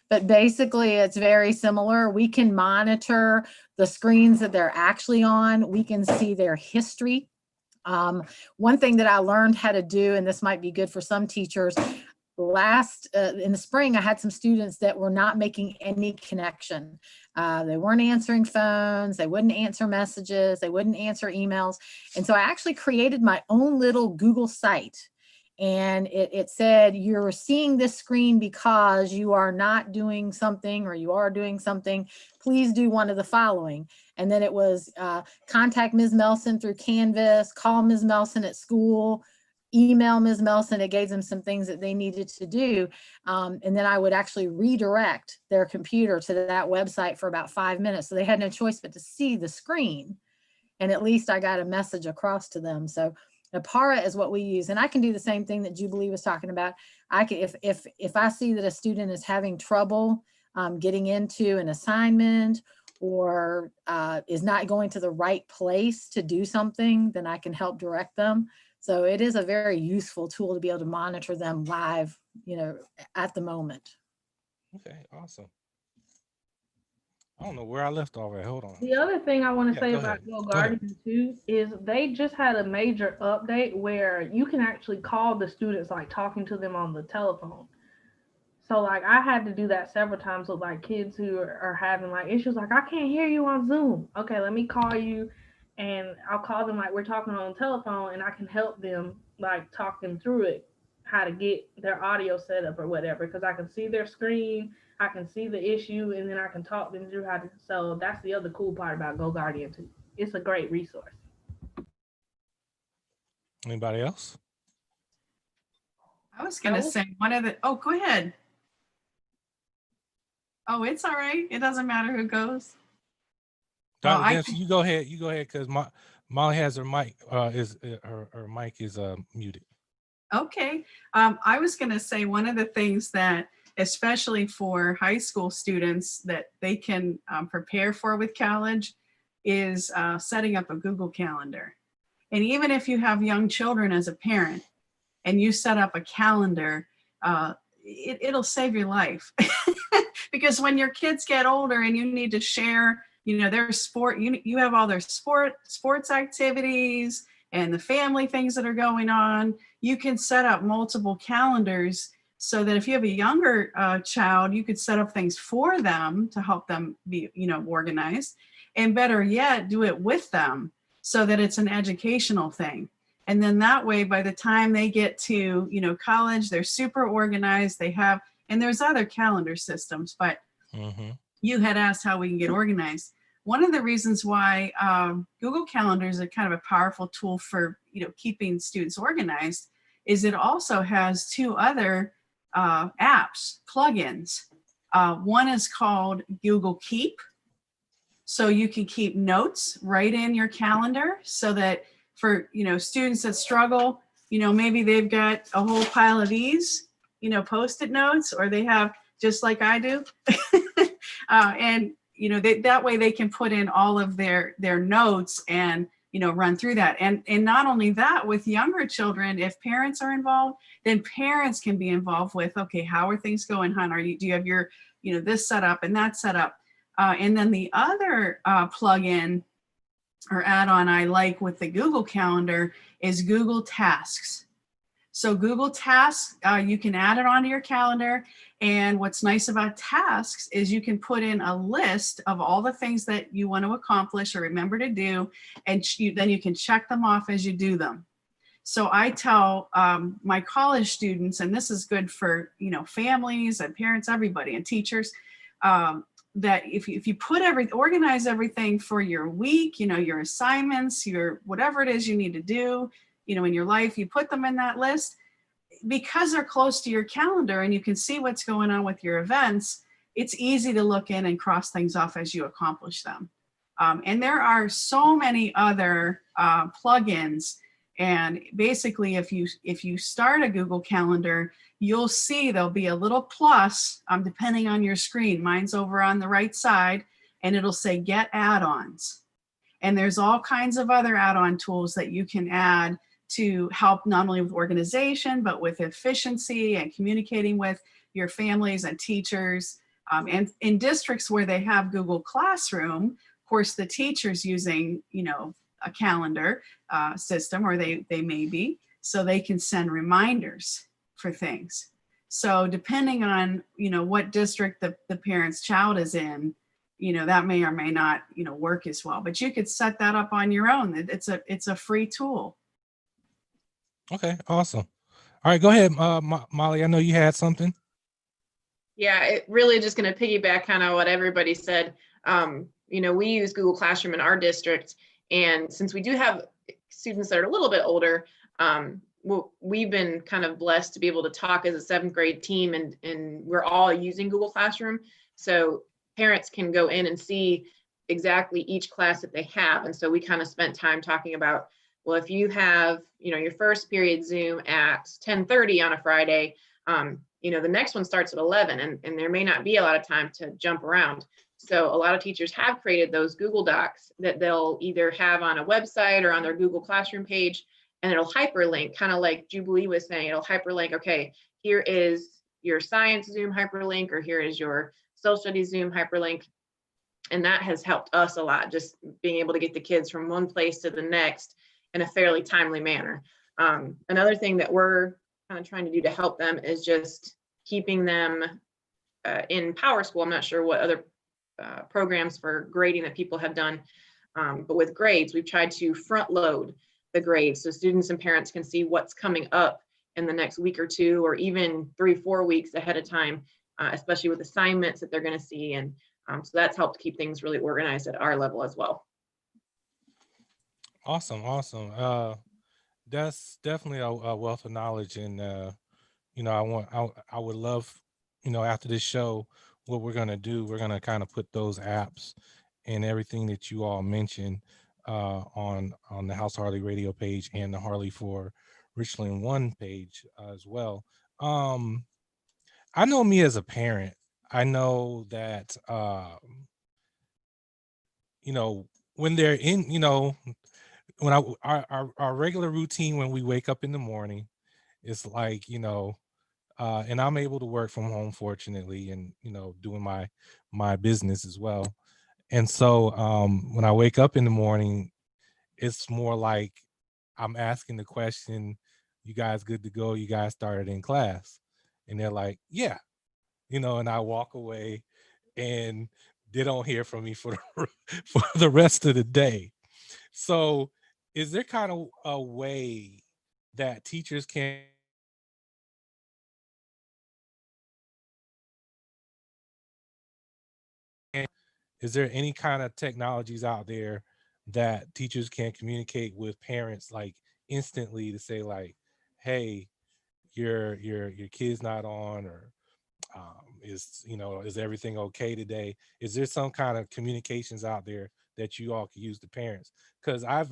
[SPEAKER 2] but basically it's very similar. We can monitor the screens that they're actually on. We can see their history. One thing that I learned how to do, and this might be good for some teachers, in the spring, I had some students that were not making any connection. They weren't answering phones. They wouldn't answer messages. They wouldn't answer emails. And so I actually created my own little Google site. And it said, you're seeing this screen because you are not doing something or you are doing something. Please do one of the following. And then it was contact Ms. Melson through Canvas, call Ms. Melson at school, email Ms. Melson. It gave them some things that they needed to do. And then I would actually redirect their computer to that website for about 5 minutes. So they had no choice but to see the screen. And at least I got a message across to them. So Apara is what we use. And I can do the same thing that Jubilee was talking about. I can, if I see that a student is having trouble getting into an assignment or is not going to the right place to do something, then I can help direct them. So it is a very useful tool to be able to monitor them live, you know, at the moment.
[SPEAKER 1] Okay, awesome. I don't know where I left off at. Hold on.
[SPEAKER 5] The other thing I want to
[SPEAKER 1] Yeah,
[SPEAKER 5] say
[SPEAKER 1] go
[SPEAKER 5] about
[SPEAKER 1] ahead.
[SPEAKER 5] Go
[SPEAKER 1] Go ahead.
[SPEAKER 5] Guardian too is they just had a major update where you can actually call the students, like talking to them on the telephone. So like I had to do that several times with like kids who are having like issues, like I can't hear you on Zoom. Okay, let me call you, and I'll call them like we're talking on the telephone, and I can help them, like talk them through it, how to get their audio set up or whatever, because I can see their screen, I can see the issue, and then I can talk them through how to. So that's the other cool part about Go Guardian too. It's a great resource.
[SPEAKER 1] Anybody else?
[SPEAKER 4] I was going to say one of the, oh, go ahead. Oh, it's all right. It doesn't matter who goes. Well,
[SPEAKER 1] Dr. Dempsey, you go ahead. You go ahead, because Molly has her mic her mic is muted.
[SPEAKER 4] Okay. I was going to say one of the things that, especially for high school students, that they can prepare for with college is setting up a Google Calendar. And even if you have young children as a parent and you set up a calendar, it'll save your life. Because when your kids get older and you need to share, you know, their sport, you have all their sports activities and the family things that are going on, you can set up multiple calendars so that if you have a younger child, you could set up things for them to help them be, you know, organized, and better yet, do it with them so that it's an educational thing. And then that way, by the time they get to, you know, college, they're super organized. They have, and there's other calendar systems, but you had asked how we can get organized. One of the reasons why Google Calendar is a kind of a powerful tool for, you know, keeping students organized is it also has two other apps, plugins. One is called Google Keep. So you can keep notes right in your calendar so that for, you know, students that struggle, you know, maybe they've got a whole pile of these, you know, Post-it notes, or they have, just like I do. And, you know, that way they can put in all of their notes and, you know, run through that. And not only that, with younger children, if parents are involved, then parents can be involved with, okay, how are things going, hon? Do you have your, you know, this set up and that set up? And then the other plugin or add-on I like with the Google Calendar is Google Tasks. So Google Tasks, you can add it onto your calendar. And what's nice about Tasks is you can put in a list of all the things that you want to accomplish or remember to do, and then you can check them off as you do them. So I tell my college students, and this is good for, you know, families and parents, everybody, and teachers, that if you organize everything for your week, you know, your assignments, your whatever it is you need to do, you know, in your life, you put them in that list, because they're close to your calendar and you can see what's going on with your events. It's easy to look in and cross things off as you accomplish them. And there are so many other plugins. And basically, if you start a Google Calendar, you'll see there'll be a little plus depending on your screen. Mine's over on the right side, and it'll say Get Add-ons. And there's all kinds of other add-on tools that you can add to help not only with organization, but with efficiency and communicating with your families and teachers. And in districts where they have Google Classroom, of course, the teacher's using, you know, a calendar system, or they may be, so they can send reminders for things. So depending on, you know, what district the parent's child is in, you know, that may or may not, you know, work as well. But you could set that up on your own. It's a free tool.
[SPEAKER 1] Okay, awesome. All right, go ahead, Molly. I know you had something.
[SPEAKER 3] Yeah, it really just going to piggyback kind of what everybody said. You know, we use Google Classroom in our district, and since we do have students that are a little bit older, we've been kind of blessed to be able to talk as a 7th grade team, and we're all using Google Classroom. So parents can go in and see exactly each class that they have. And so we kind of spent time talking about, well, if you have, you know, your first period Zoom at 10:30 on a Friday, you know, the next one starts at 11, and there may not be a lot of time to jump around. So a lot of teachers have created those Google Docs that they'll either have on a website or on their Google Classroom page, and it'll hyperlink, kind of like Jubilee was saying, it'll hyperlink, okay, here is your science Zoom hyperlink, or here is your social studies Zoom hyperlink. And that has helped us a lot, just being able to get the kids from one place to the next in a fairly timely manner. Another thing that we're kind of trying to do to help them is just keeping them in Power School. I'm not sure what other programs for grading that people have done, but with grades, we've tried to front load the grades so students and parents can see what's coming up in the next week or two, or even 3-4 weeks ahead of time, especially with assignments that they're going to see. And so that's helped keep things really organized at our level as well.
[SPEAKER 1] Awesome. That's definitely a wealth of knowledge, and you know, I would love, you know, after this show, what we're gonna do, we're gonna kind of put those apps and everything that you all mentioned on the House Harley radio page and the Harley4RichlandOne page as well. I know me as a parent, I know that you know, when they're in, you know, when our regular routine when we wake up in the morning, it's like, you know, and I'm able to work from home, fortunately, and, you know, doing my business as well. And so when I wake up in the morning, it's more like I'm asking the question, you guys good to go? You guys started in class? And they're like, yeah, you know, and I walk away and they don't hear from me for for the rest of the day. So is there kind of a way that teachers can, is there any kind of technologies out there that teachers can communicate with parents like instantly to say like, hey, your kid's not on, or is, you know, is everything okay today? Is there some kind of communications out there that you all can use to parents? Because I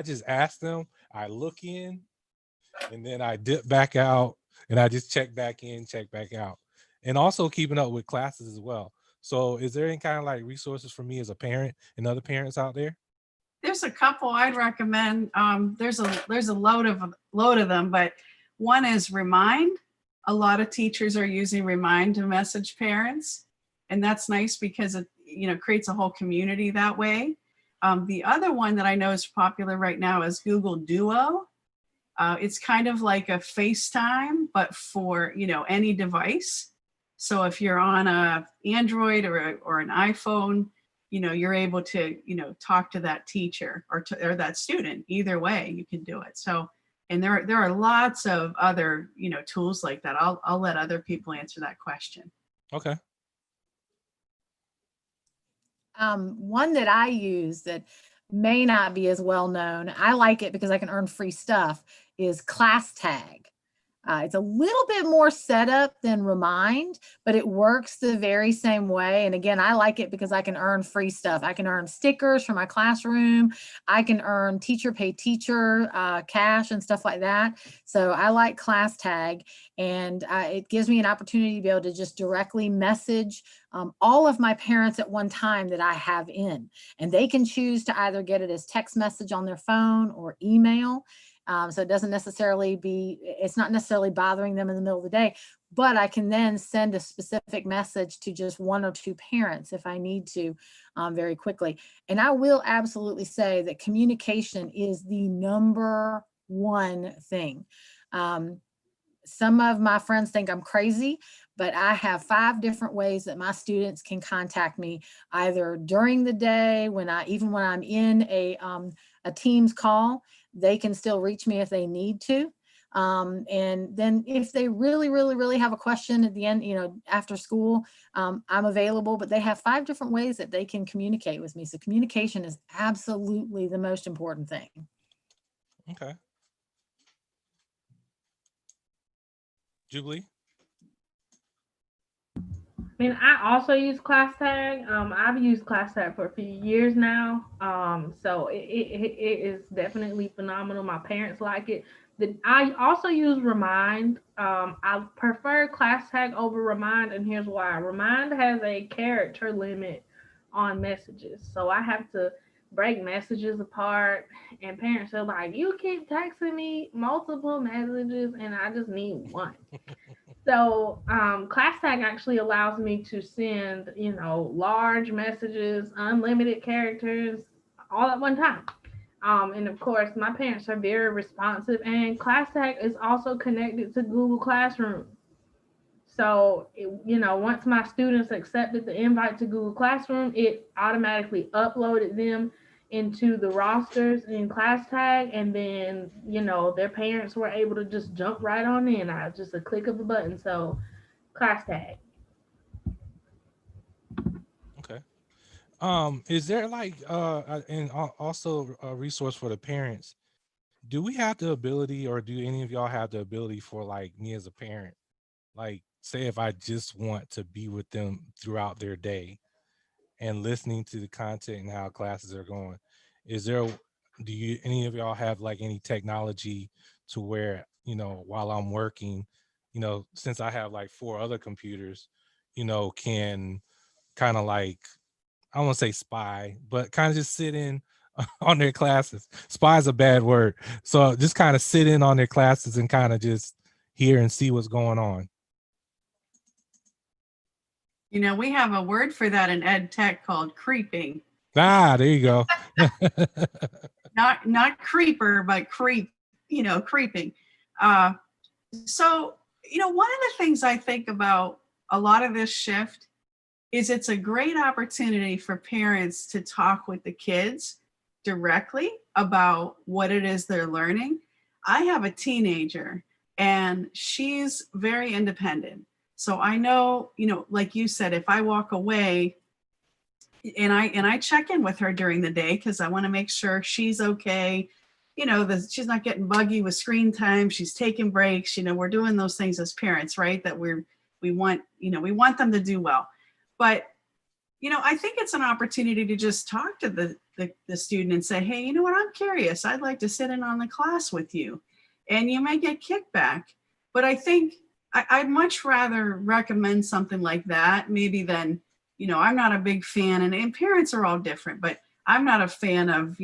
[SPEAKER 1] just ask them, I look in, and then I dip back out, and I just check back in, check back out, and also keeping up with classes as well. So is there any kind of like resources for me as a parent and other parents out there?
[SPEAKER 4] There's a couple I'd recommend. There's a load of them, but one is Remind. A lot of teachers are using Remind to message parents, and that's nice because it, you know, creates a whole community that way. The other one that I know is popular right now is Google Duo. It's kind of like a FaceTime, but for, you know, any device. So if you're on a Android or an iPhone, you know, you're able to, you know, talk to that teacher or that student. Either way, you can do it. So, and there are lots of other, you know, tools like that. I'll let other people answer that question.
[SPEAKER 1] Okay.
[SPEAKER 2] One that I use that may not be as well known, I like it because I can earn free stuff, is Class Tag. It's a little bit more setup than Remind, but it works the very same way. And again, I like it because I can earn free stuff. I can earn stickers for my classroom. I can earn teacher pay teacher cash and stuff like that. So I like Class Tag, and it gives me an opportunity to be able to just directly message all of my parents at one time that I have in, and they can choose to either get it as text message on their phone or email. So it doesn't necessarily it's not necessarily bothering them in the middle of the day, but I can then send a specific message to just 1 or 2 parents if I need to very quickly. And I will absolutely say that communication is the number one thing. Some of my friends think I'm crazy, but I have 5 different ways that my students can contact me, either during the day, even when I'm in a Teams call. They can still reach me if they need to. And then if they really have a question at the end, after school, I'm available, but they have 5 different ways that they can communicate with me. So communication is absolutely the most important thing.
[SPEAKER 1] Okay. Jubilee?
[SPEAKER 5] I mean, I also use ClassTag. I've used ClassTag for a few years now. So it is definitely phenomenal. My parents like it. I also use Remind. I prefer ClassTag over Remind, and here's why. Remind has a character limit on messages, so I have to break messages apart. And parents are like, "You keep texting me multiple messages, and I just need one." So ClassTag actually allows me to send, large messages, unlimited characters, all at one time. And of course, my parents are very responsive, and ClassTag is also connected to Google Classroom. So, once my students accepted the invite to Google Classroom, it automatically uploaded them into the rosters in ClassTag, and then, their parents were able to just jump right on in. Just a click of a button. So, ClassTag.
[SPEAKER 1] Okay. Is there like and also a resource for the parents? Do we have the ability, or do any of y'all have the ability for like me as a parent, like say if I just want to be with them throughout their day and listening to the content and how classes are going, do you any of y'all have like any technology to where, while I'm working, since I have like 4 other computers, can kind of like, I don't want to say spy, but kind of just sit in on their classes. Spy is a bad word. So just kind of sit in on their classes and kind of just hear and see what's going on.
[SPEAKER 4] We have a word for that in ed tech called creeping.
[SPEAKER 1] Ah, there you go.
[SPEAKER 4] Not creeper, but creeping. So, one of the things I think about a lot of this shift is it's a great opportunity for parents to talk with the kids directly about what it is they're learning. I have a teenager and she's very independent. So I know, like you said, if I walk away and I check in with her during the day because I want to make sure she's okay, she's not getting buggy with screen time, she's taking breaks, we're doing those things as parents, right? That we want them to do well. But, I think it's an opportunity to just talk to the student and say, hey, you know what, I'm curious. I'd like to sit in on the class with you. And you may get kickback. But I think I'd much rather recommend something like that maybe than, I'm not a big fan, and parents are all different, but I'm not a fan of,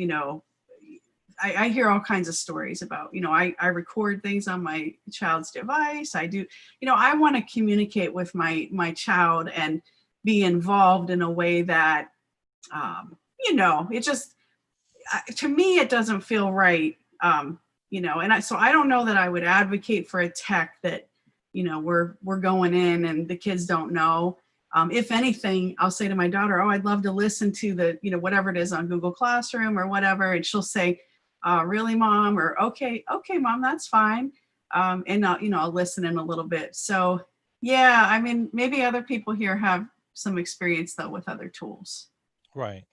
[SPEAKER 4] I hear all kinds of stories about, I record things on my child's device. I do, I want to communicate with my child and be involved in a way that, it just, to me, it doesn't feel right. So I don't know that I would advocate for a tech that, we're going in and the kids don't know. If anything, I'll say to my daughter, oh, I'd love to listen to the, whatever it is on Google Classroom or whatever. And she'll say, really, Mom? Or okay, Mom, that's fine. And I'll listen in a little bit. So yeah, I mean, maybe other people here have some experience though with other tools.
[SPEAKER 1] Right.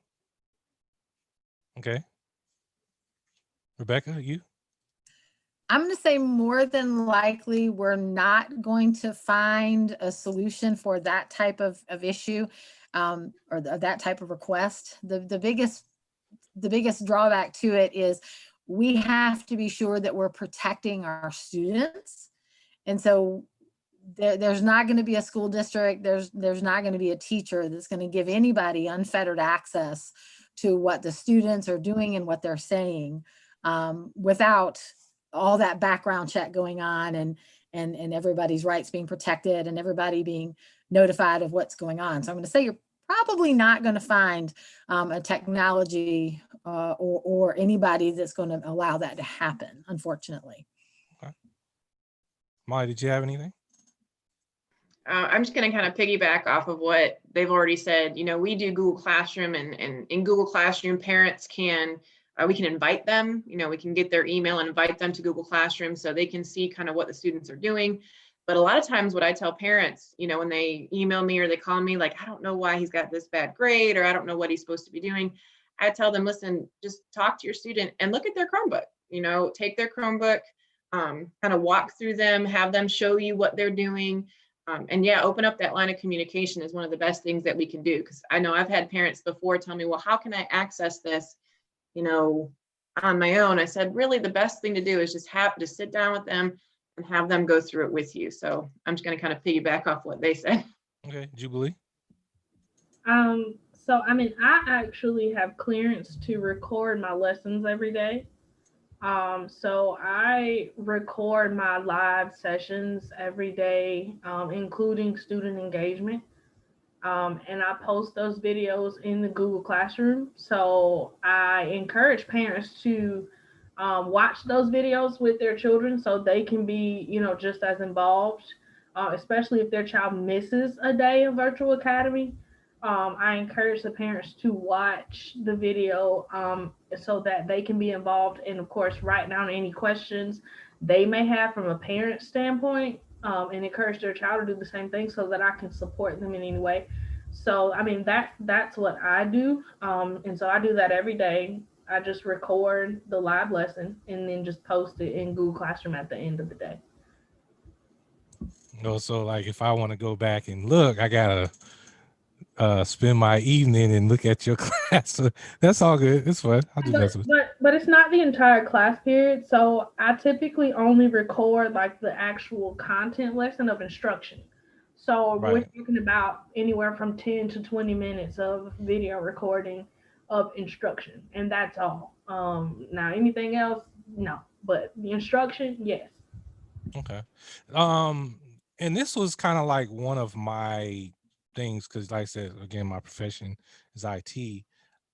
[SPEAKER 1] Okay. Rebecca, you?
[SPEAKER 2] I'm going to say more than likely we're not going to find a solution for that type of issue or that type of request. The biggest drawback to it is we have to be sure that we're protecting our students. And so there's not going to be a school district, there's not going to be a teacher that's going to give anybody unfettered access to what the students are doing and what they're saying without all that background check going on and everybody's rights being protected and everybody being notified of what's going on. So I'm going to say you're probably not going to find a technology or anybody that's going to allow that to happen, unfortunately.
[SPEAKER 1] Okay. Molly, did you have anything?
[SPEAKER 3] I'm just going to kind of piggyback off of what they've already said. We do Google Classroom, and in Google Classroom, parents can We can invite them, we can get their email and invite them to Google Classroom so they can see kind of what the students are doing. But a lot of times what I tell parents, when they email me or they call me, like, I don't know why he's got this bad grade, or I don't know what he's supposed to be doing. I tell them, listen, just talk to your student and look at their Chromebook, take their Chromebook, kind of walk through them, have them show you what they're doing. And yeah, open up that line of communication is one of the best things that we can do. Because I know I've had parents before tell me, well, how can I access this, on my own? I said, really, the best thing to do is just sit down with them and have them go through it with you. So I'm just going to kind of piggyback off what they said.
[SPEAKER 1] Okay, Jubilee.
[SPEAKER 5] So I actually have clearance to record my lessons every day. So I record my live sessions every day, including student engagement. And I post those videos in the Google Classroom. So I encourage parents to watch those videos with their children so they can be, just as involved, especially if their child misses a day of virtual academy. I encourage the parents to watch the video so that they can be involved and, of course, write down any questions they may have from a parent standpoint, and encourage their child to do the same thing so that I can support them in any way. So, that's what I do. And so I do that every day. I just record the live lesson and then just post it in Google Classroom at the end of the day.
[SPEAKER 1] So like if I want to go back and look, I gotta spend my evening and look at your class. So that's all good. It's fun. I'll do that.
[SPEAKER 5] But it's not the entire class period. So I typically only record like the actual content lesson of instruction. So we're talking about anywhere from 10 to 20 minutes of video recording of instruction, and that's all. Now anything else, no. But the instruction, yes.
[SPEAKER 1] Okay. And this was kind of like one of my things, because like I said, again, my profession is IT.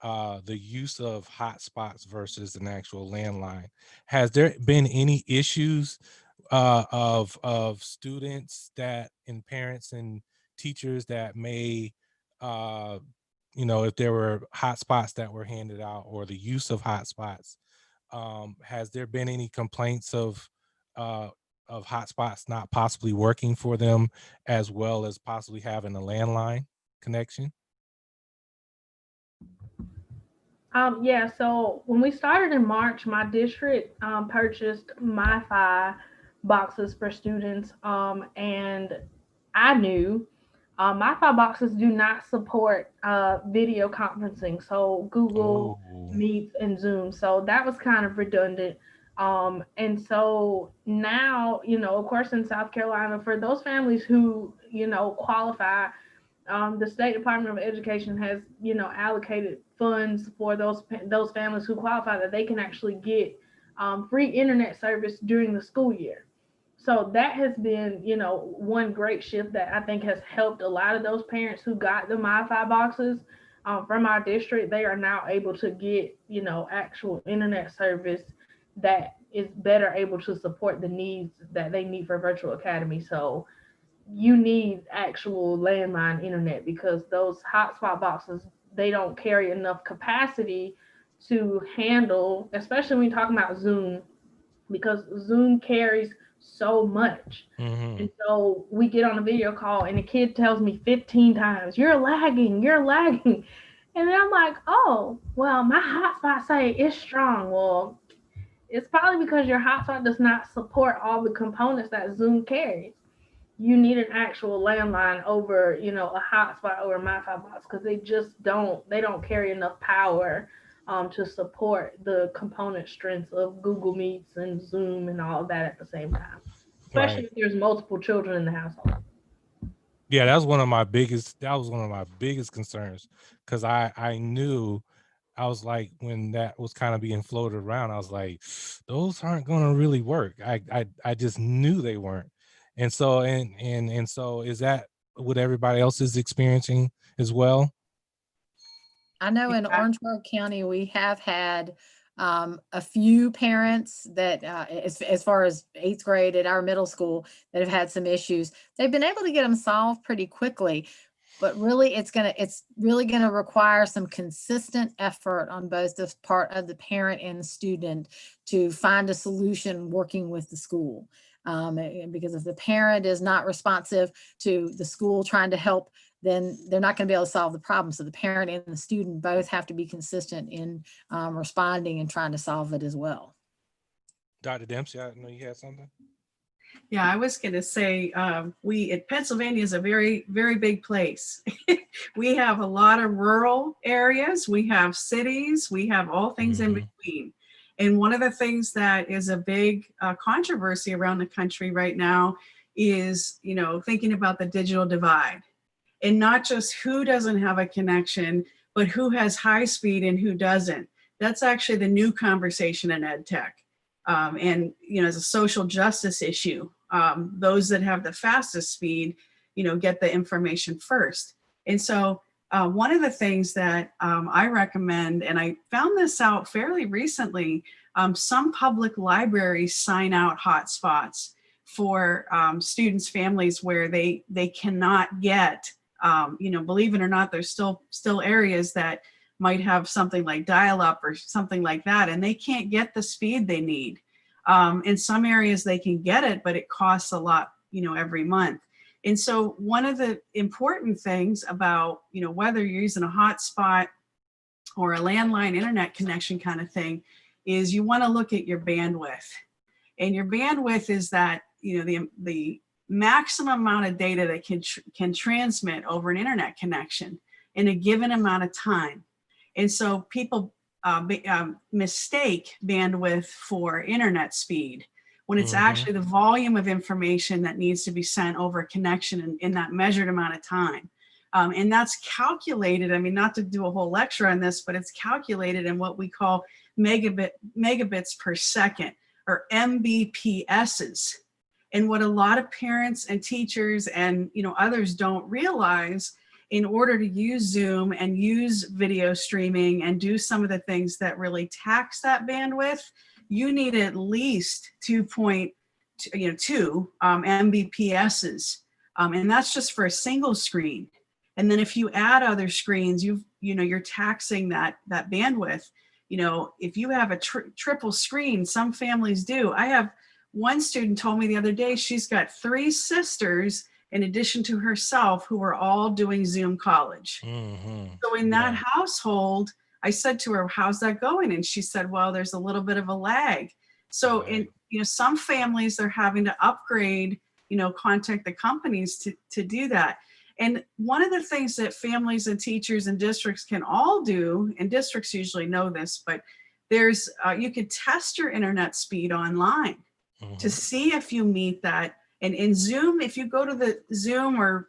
[SPEAKER 1] The use of hotspots versus an actual landline. Has there been any issues of students that and parents and teachers that may if there were hotspots that were handed out or the use of hotspots, has there been any complaints of hotspots not possibly working for them, as well as possibly having a landline connection?
[SPEAKER 5] Yeah, so when we started in March, my district purchased MiFi boxes for students, and I knew MiFi boxes do not support video conferencing, so Google Meets and Zoom, so that was kind of redundant. And so now, of course, in South Carolina, for those families who, qualify, the State Department of Education has, allocated funds for those families who qualify that they can actually get free internet service during the school year. So that has been, one great shift that I think has helped a lot of those parents who got the MiFi boxes from our district. They are now able to get, actual internet service that is better able to support the needs that they need for virtual academy. So you need actual landline internet, because those hotspot boxes, they don't carry enough capacity to handle, especially when you're talking about Zoom, because Zoom carries so much.
[SPEAKER 1] Mm-hmm.
[SPEAKER 5] And so we get on a video call and the kid tells me 15 times, you're lagging. And then I'm like, oh, well, my hotspot say it's strong. Well, it's probably because your hotspot does not support all the components that Zoom carries. You need an actual landline over, a hotspot over a MiFi box, because they don't carry enough power to support the component strengths of Google Meets and Zoom and all of that at the same time, especially if there's multiple children in the household.
[SPEAKER 1] Yeah, that was one of my biggest concerns, because I knew, I was like, when that was kind of being floated around, I was like, those aren't going to really work. I just knew they weren't. And so, and so is that what everybody else is experiencing as well?
[SPEAKER 2] I know in Orangeburg County, we have had a few parents that, as far as 8th grade at our middle school, that have had some issues. They've been able to get them solved pretty quickly. but really it's really gonna require some consistent effort on both the part of the parent and the student to find a solution working with the school. Because if the parent is not responsive to the school trying to help, then they're not going to be able to solve the problem. So the parent and the student both have to be consistent in responding and trying to solve it as well.
[SPEAKER 1] Dr. Dempsey, I know you had something.
[SPEAKER 4] Yeah, I was going to say, Pennsylvania is a very, very big place. We have a lot of rural areas, we have cities, we have all things in between. And one of the things that is a big controversy around the country right now is, thinking about the digital divide, and not just who doesn't have a connection, but who has high speed and who doesn't. That's actually the new conversation in ed tech. And, as a social justice issue, those that have the fastest speed, get the information first. And so one of the things that I recommend, and I found this out fairly recently, some public libraries sign out hotspots for students' families where they cannot get, believe it or not, there's still areas that might have something like dial-up or something like that, and they can't get the speed they need. In some areas they can get it, but it costs a lot, every month. And so one of the important things about, whether you're using a hotspot or a landline internet connection kind of thing, is you want to look at your bandwidth. And your bandwidth is that, the maximum amount of data that can transmit over an internet connection in a given amount of time. And so people mistake bandwidth for internet speed, when it's actually the volume of information that needs to be sent over a connection in that measured amount of time. And that's calculated, not to do a whole lecture on this, but it's calculated in what we call megabits per second, or Mbps's. And what a lot of parents and teachers and others don't realize, in order to use Zoom and use video streaming and do some of the things that really tax that bandwidth, you need at least 2.2 Mbps's. And that's just for a single screen. And then if you add other screens, you're taxing that bandwidth. If you have a triple screen, some families do. I have one student told me the other day, she's got 3 sisters in addition to herself who are all doing Zoom college. So in that household, I said to her, how's that going? And she said, well, there's a little bit of a lag. So in some families, they're having to upgrade, contact the companies to do that. And one of the things that families and teachers and districts can all do, and districts usually know this, but there's you could test your internet speed online to see if you meet that. And in Zoom, if you go to the Zoom or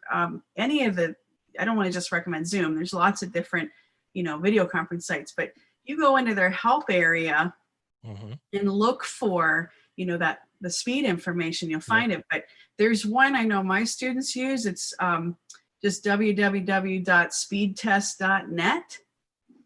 [SPEAKER 4] any of the, I don't want to just recommend Zoom, there's lots of different, video conference sites, but you go into their help area and look for, that the speed information, you'll find it. But there's one I know my students use. It's just www.speedtest.net.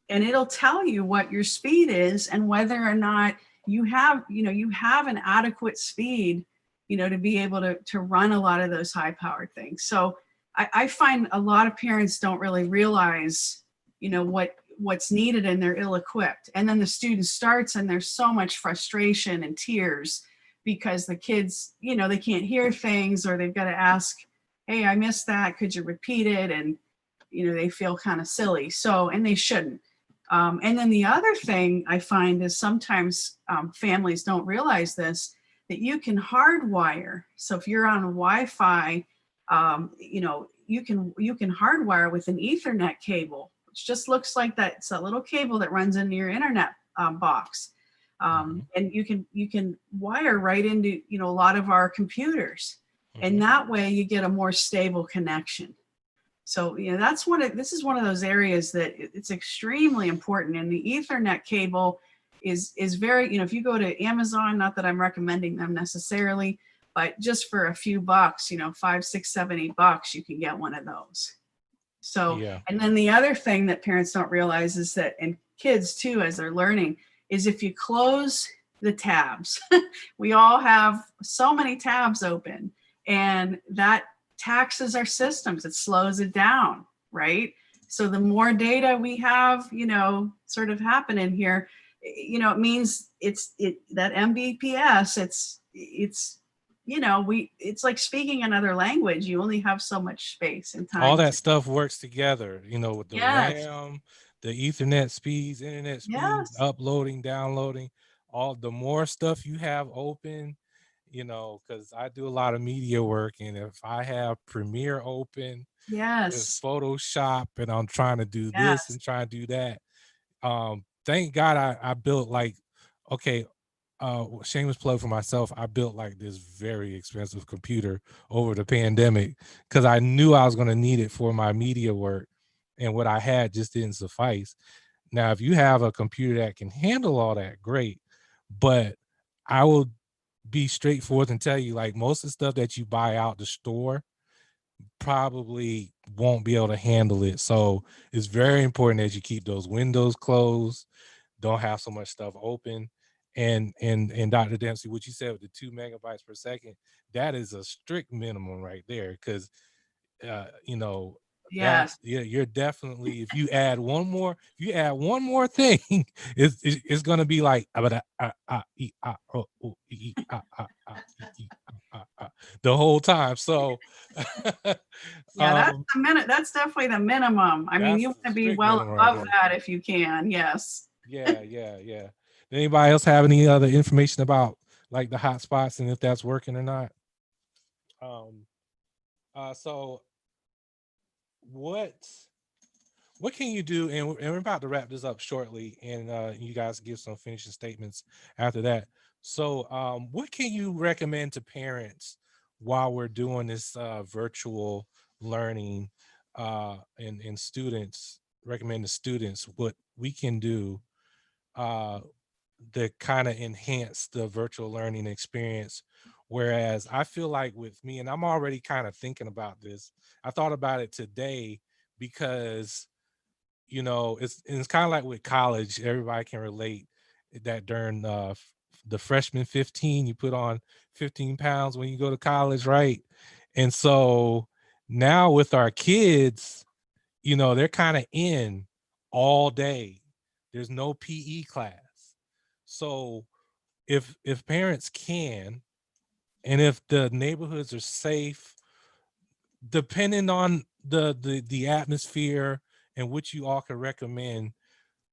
[SPEAKER 4] And it'll tell you what your speed is and whether or not you have an adequate speed, to be able to run a lot of those high powered things. So I find a lot of parents don't really realize, what's needed, and they're ill equipped. And then the student starts and there's so much frustration and tears because the kids, they can't hear things, or they've got to ask, hey, I missed that. Could you repeat it? And, they feel kind of silly. So, and they shouldn't. And then the other thing I find is sometimes families don't realize this, that you can hardwire. So if you're on Wi-Fi, you can hardwire with an Ethernet cable, which just looks like that. It's that little cable that runs into your internet box. And you can wire right into, a lot of our computers. And that way you get a more stable connection. So, this is one of those areas that it's extremely important. And the Ethernet cable is very, if you go to Amazon, not that I'm recommending them necessarily, but just for a few bucks, $5, $6, $7, $8, you can get one of those. So, and then the other thing that parents don't realize is that, and kids too, as they're learning, is if you close the tabs, we all have so many tabs open, and that taxes our systems. It slows it down. right? So the more data we have, sort of happening here, it means that MBPS, it's like speaking another language. You only have so much space and time.
[SPEAKER 1] All that stuff works together, with the
[SPEAKER 4] Yes.
[SPEAKER 1] RAM, the Ethernet speeds, internet speeds,
[SPEAKER 4] Yes.
[SPEAKER 1] uploading, downloading, all the more stuff you have open, because I do a lot of media work, and if I have Premiere open, with
[SPEAKER 4] Yes.
[SPEAKER 1] Photoshop, and I'm trying to do this
[SPEAKER 4] Yes.
[SPEAKER 1] and trying to do that, thank God I built shameless plug for myself. I built like this very expensive computer over the pandemic because I knew I was going to need it for my media work, and what I had just didn't suffice. Now, if you have a computer that can handle all that, great. But I will be straightforward and tell you, like, most of the stuff that you buy out the store probably won't be able to handle it. So it's very important that you keep those windows closed, don't have so much stuff open. And Dr. Dempsey, what you said with the 2 megabytes per second, that is a strict minimum right there, because
[SPEAKER 4] Yes.
[SPEAKER 1] you're definitely, if you add one more thing, it's gonna be like the whole time. So
[SPEAKER 4] Yeah, that's definitely the minimum. I mean, you want to be well above that if you can. Yes.
[SPEAKER 1] Yeah. Anybody else have any other information about like the hot spots and if that's working or not? So what can you do? And we're about to wrap this up shortly, and you guys give some finishing statements after that. So what can you recommend to parents while we're doing this virtual learning, and students, recommend to students what we can do to kind of enhance the virtual learning experience? Whereas I feel like with me, and I'm already kind of thinking about this, I thought about it today because, it's kind of like with college, everybody can relate that during the freshman 15, you put on 15 pounds when you go to college, right? And so now with our kids, they're kind of in all day. There's no PE class. So if parents can, and if the neighborhoods are safe, depending on the atmosphere and what you all can recommend,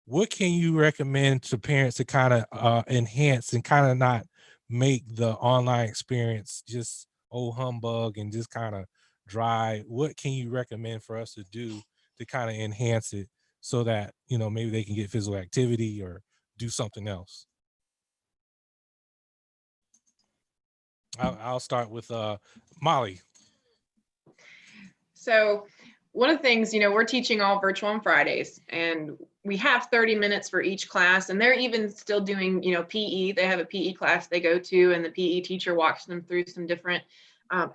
[SPEAKER 1] what can you recommend to parents to kind of enhance and kind of not make the online experience just humbug and just kind of dry? What can you recommend for us to do to kind of enhance it so that maybe they can get physical activity or do something else? I'll start with Molly.
[SPEAKER 3] So one of the things, we're teaching all virtual on Fridays, and we have 30 minutes for each class, and they're even still doing, PE. They have a PE class they go to, and the PE teacher walks them through some different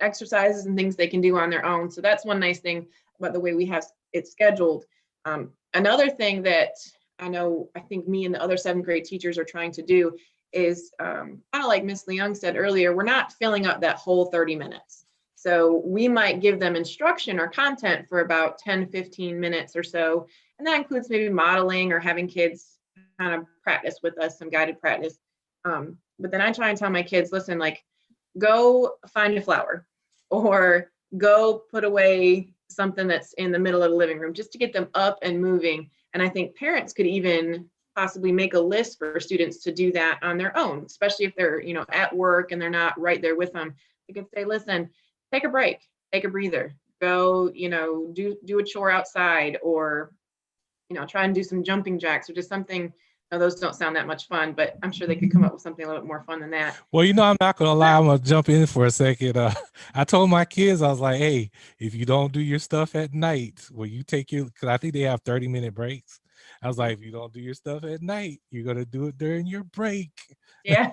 [SPEAKER 3] exercises and things they can do on their own. So that's one nice thing about the way we have it scheduled. Another thing that I think me and the other 7th grade teachers are trying to do is kind of like Miss Leung said earlier, we're not filling up that whole 30 minutes. So we might give them instruction or content for about 10, 15 minutes or so. And that includes maybe modeling or having kids kind of practice with us, some guided practice. But then I try and tell my kids, listen, like, go find a flower or go put away something that's in the middle of the living room just to get them up and moving. And I think parents could even possibly make a list for students to do that on their own, especially if they're, at work and they're not right there with them. They could say, listen, take a break, take a breather, go, do a chore outside, or, try and do some jumping jacks or just something. Now, those don't sound that much fun, but I'm sure they could come up with something a little bit more fun than that.
[SPEAKER 1] Well, I'm not going to lie. I'm going to jump in for a second. I told my kids, I was like, hey, if you don't do your stuff at night, will you take because I think they have 30-minute breaks. I was like, if you don't do your stuff at night, you're going to do it during your break.
[SPEAKER 3] Yeah.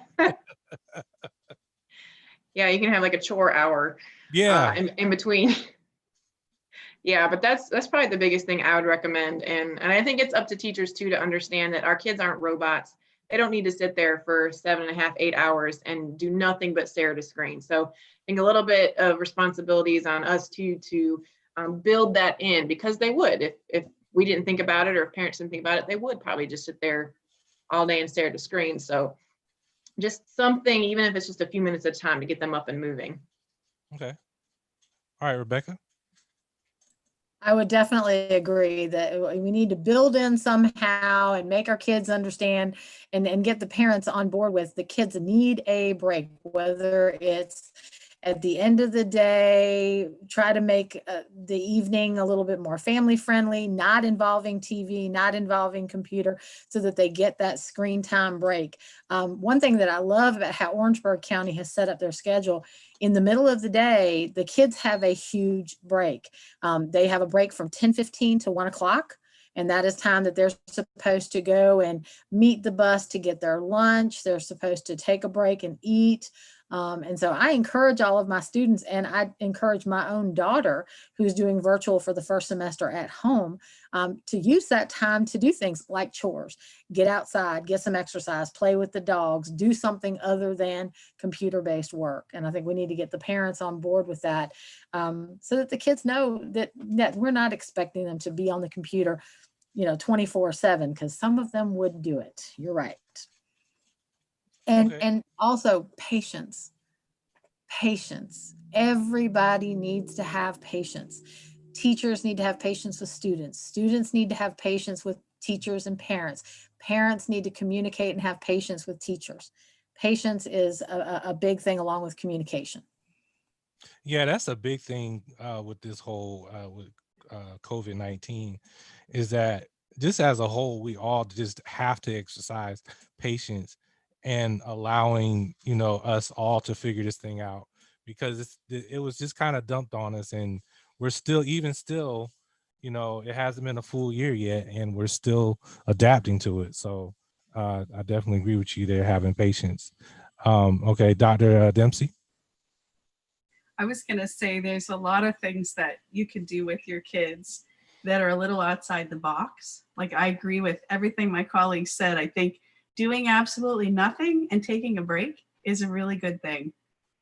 [SPEAKER 3] Yeah, you can have like a chore hour.
[SPEAKER 1] Yeah.
[SPEAKER 3] In between. Yeah, but that's probably the biggest thing I would recommend. And I think it's up to teachers too to understand that our kids aren't robots. They don't need to sit there for 7.5, 8 hours and do nothing but stare at a screen. So I think a little bit of responsibility is on us too to build that in, because they would, if we didn't think about it, or if parents didn't think about it, they would probably just sit there all day and stare at the screen. So just something, even if it's just a few minutes at a time, to get them up and moving.
[SPEAKER 1] Okay. All right, Rebecca.
[SPEAKER 2] I would definitely agree that we need to build in somehow and make our kids understand and get the parents on board with the kids need a break, whether it's at the end of the day, try to make the evening a little bit more family friendly, not involving TV, not involving computer, so that they get that screen time break. One thing that I love about how Orangeburg County has set up their schedule, in the middle of the day, the kids have a huge break. They have a break from 10:15 to 1 o'clock. And that is time that they're supposed to go and meet the bus to get their lunch. They're supposed to take a break and eat. And so I encourage all of my students, and I encourage my own daughter, who's doing virtual for the first semester at home, to use that time to do things like chores, get outside, get some exercise, play with the dogs, do something other than computer-based work. And I think we need to get the parents on board with that, so that the kids know that we're not expecting them to be on the computer, 24/7, because some of them would do it. You're right.
[SPEAKER 1] Okay.
[SPEAKER 2] And also patience. Everybody needs to have patience. Teachers need to have patience with students. Students need to have patience with teachers and parents. Parents need to communicate and have patience with teachers. Patience is a big thing, along with communication.
[SPEAKER 1] Yeah, that's a big thing with this whole with COVID-19, is that just as a whole, we all just have to exercise patience and allowing, us all to figure this thing out, because it was just kind of dumped on us, and we're still, it hasn't been a full year yet, and we're still adapting to it. So I definitely agree with you there, having patience. Okay, Dr. Dempsey.
[SPEAKER 4] I was going to say there's a lot of things that you can do with your kids that are a little outside the box. Like, I agree with everything my colleagues said. I think doing absolutely nothing and taking a break is a really good thing.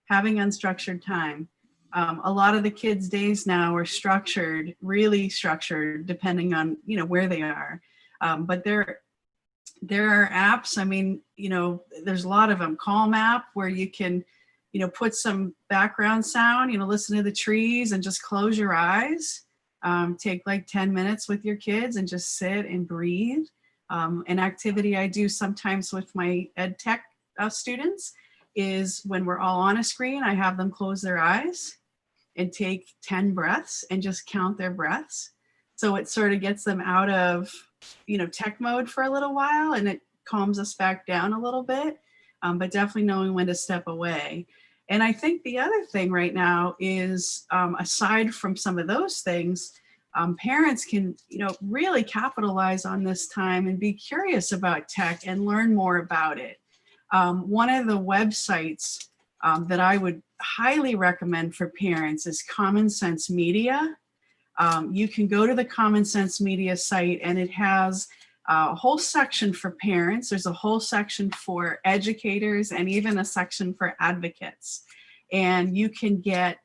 [SPEAKER 4] Having unstructured time. A lot of the kids' days now are structured, really structured, depending on, where they are. But there are apps. I mean, there's a lot of them. Calm app, where you can, put some background sound, listen to the trees and just close your eyes. Take like 10 minutes with your kids and just sit and breathe. An activity I do sometimes with my ed tech students is, when we're all on a screen, I have them close their eyes and take 10 breaths and just count their breaths. So it sort of gets them out of, tech mode for a little while, and it calms us back down a little bit, but definitely knowing when to step away. And I think the other thing right now is, aside from some of those things, parents can, really capitalize on this time and be curious about tech and learn more about it. One of the websites that I would highly recommend for parents is Common Sense Media. You can go to the Common Sense Media site, and it has a whole section for parents. There's a whole section for educators, and even a section for advocates. And you can get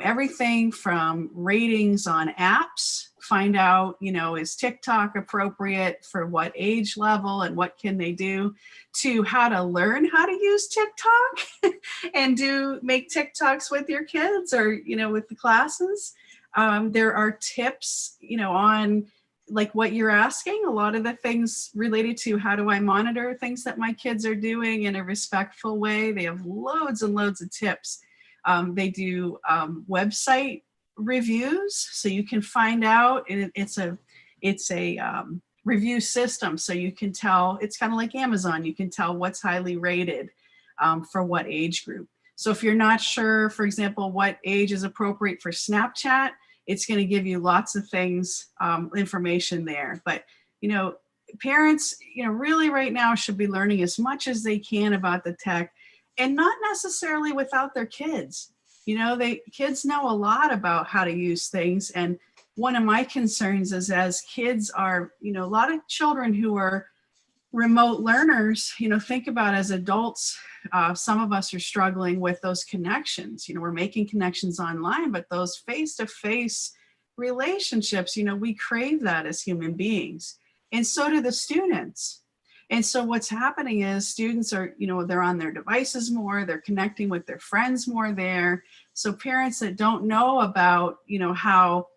[SPEAKER 4] everything from ratings on apps, find out, is TikTok appropriate for what age level and what can they do, to how to learn how to use TikTok and make TikToks with your kids, or, with the classes. There are tips, on like what you're asking, a lot of the things related to how do I monitor things that my kids are doing in a respectful way. They have loads and loads of tips. They do website reviews, so you can find out, and it's a review system, so you can tell. It's kind of like Amazon. You can tell what's highly rated for what age group. So if you're not sure, for example, what age is appropriate for Snapchat, it's going to give you lots of things, information there. But, parents, really right now should be learning as much as they can about the tech, and not necessarily without their kids. Kids know a lot about how to use things. And one of my concerns is, as kids are, a lot of children who are remote learners, think about, as adults, some of us are struggling with those connections. We're making connections online, but those face-to-face relationships, we crave that as human beings. And so do the students. And so what's happening is students are, they're on their devices more, they're connecting with their friends more there. So parents that don't know about, how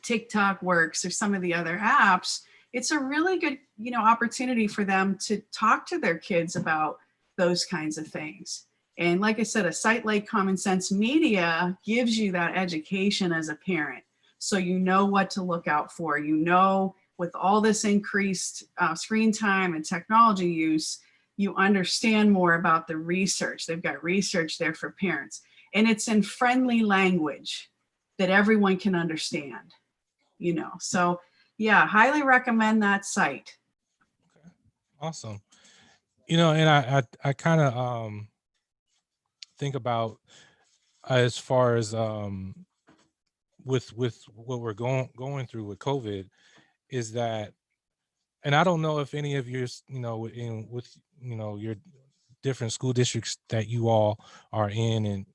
[SPEAKER 4] TikTok works or some of the other apps, it's a really good, opportunity for them to talk to their kids about those kinds of things. And like I said, a site like Common Sense Media gives you that education as a parent. So you know what to look out for. With all this increased screen time and technology use, you understand more about the research. They've got research there for parents. And it's in friendly language that everyone can understand, So yeah, highly recommend that site.
[SPEAKER 1] Okay. Awesome. And I kind of think about as far as with what we're going through with COVID is that, and I don't know if any of your with your different school districts that you all are in, and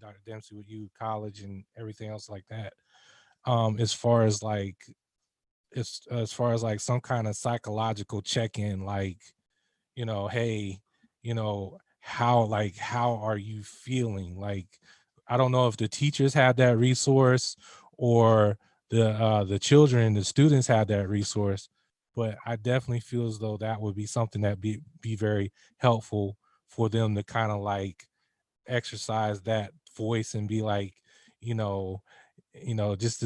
[SPEAKER 1] Dr. Dempsey with you college and everything else like that, as far as like some kind of psychological check-in, like hey, how are you feeling? Like, I don't know if the teachers had that resource or the children, the students had that resource, but I definitely feel as though that would be something that be very helpful for them to kind of like exercise that voice and be like, you know, just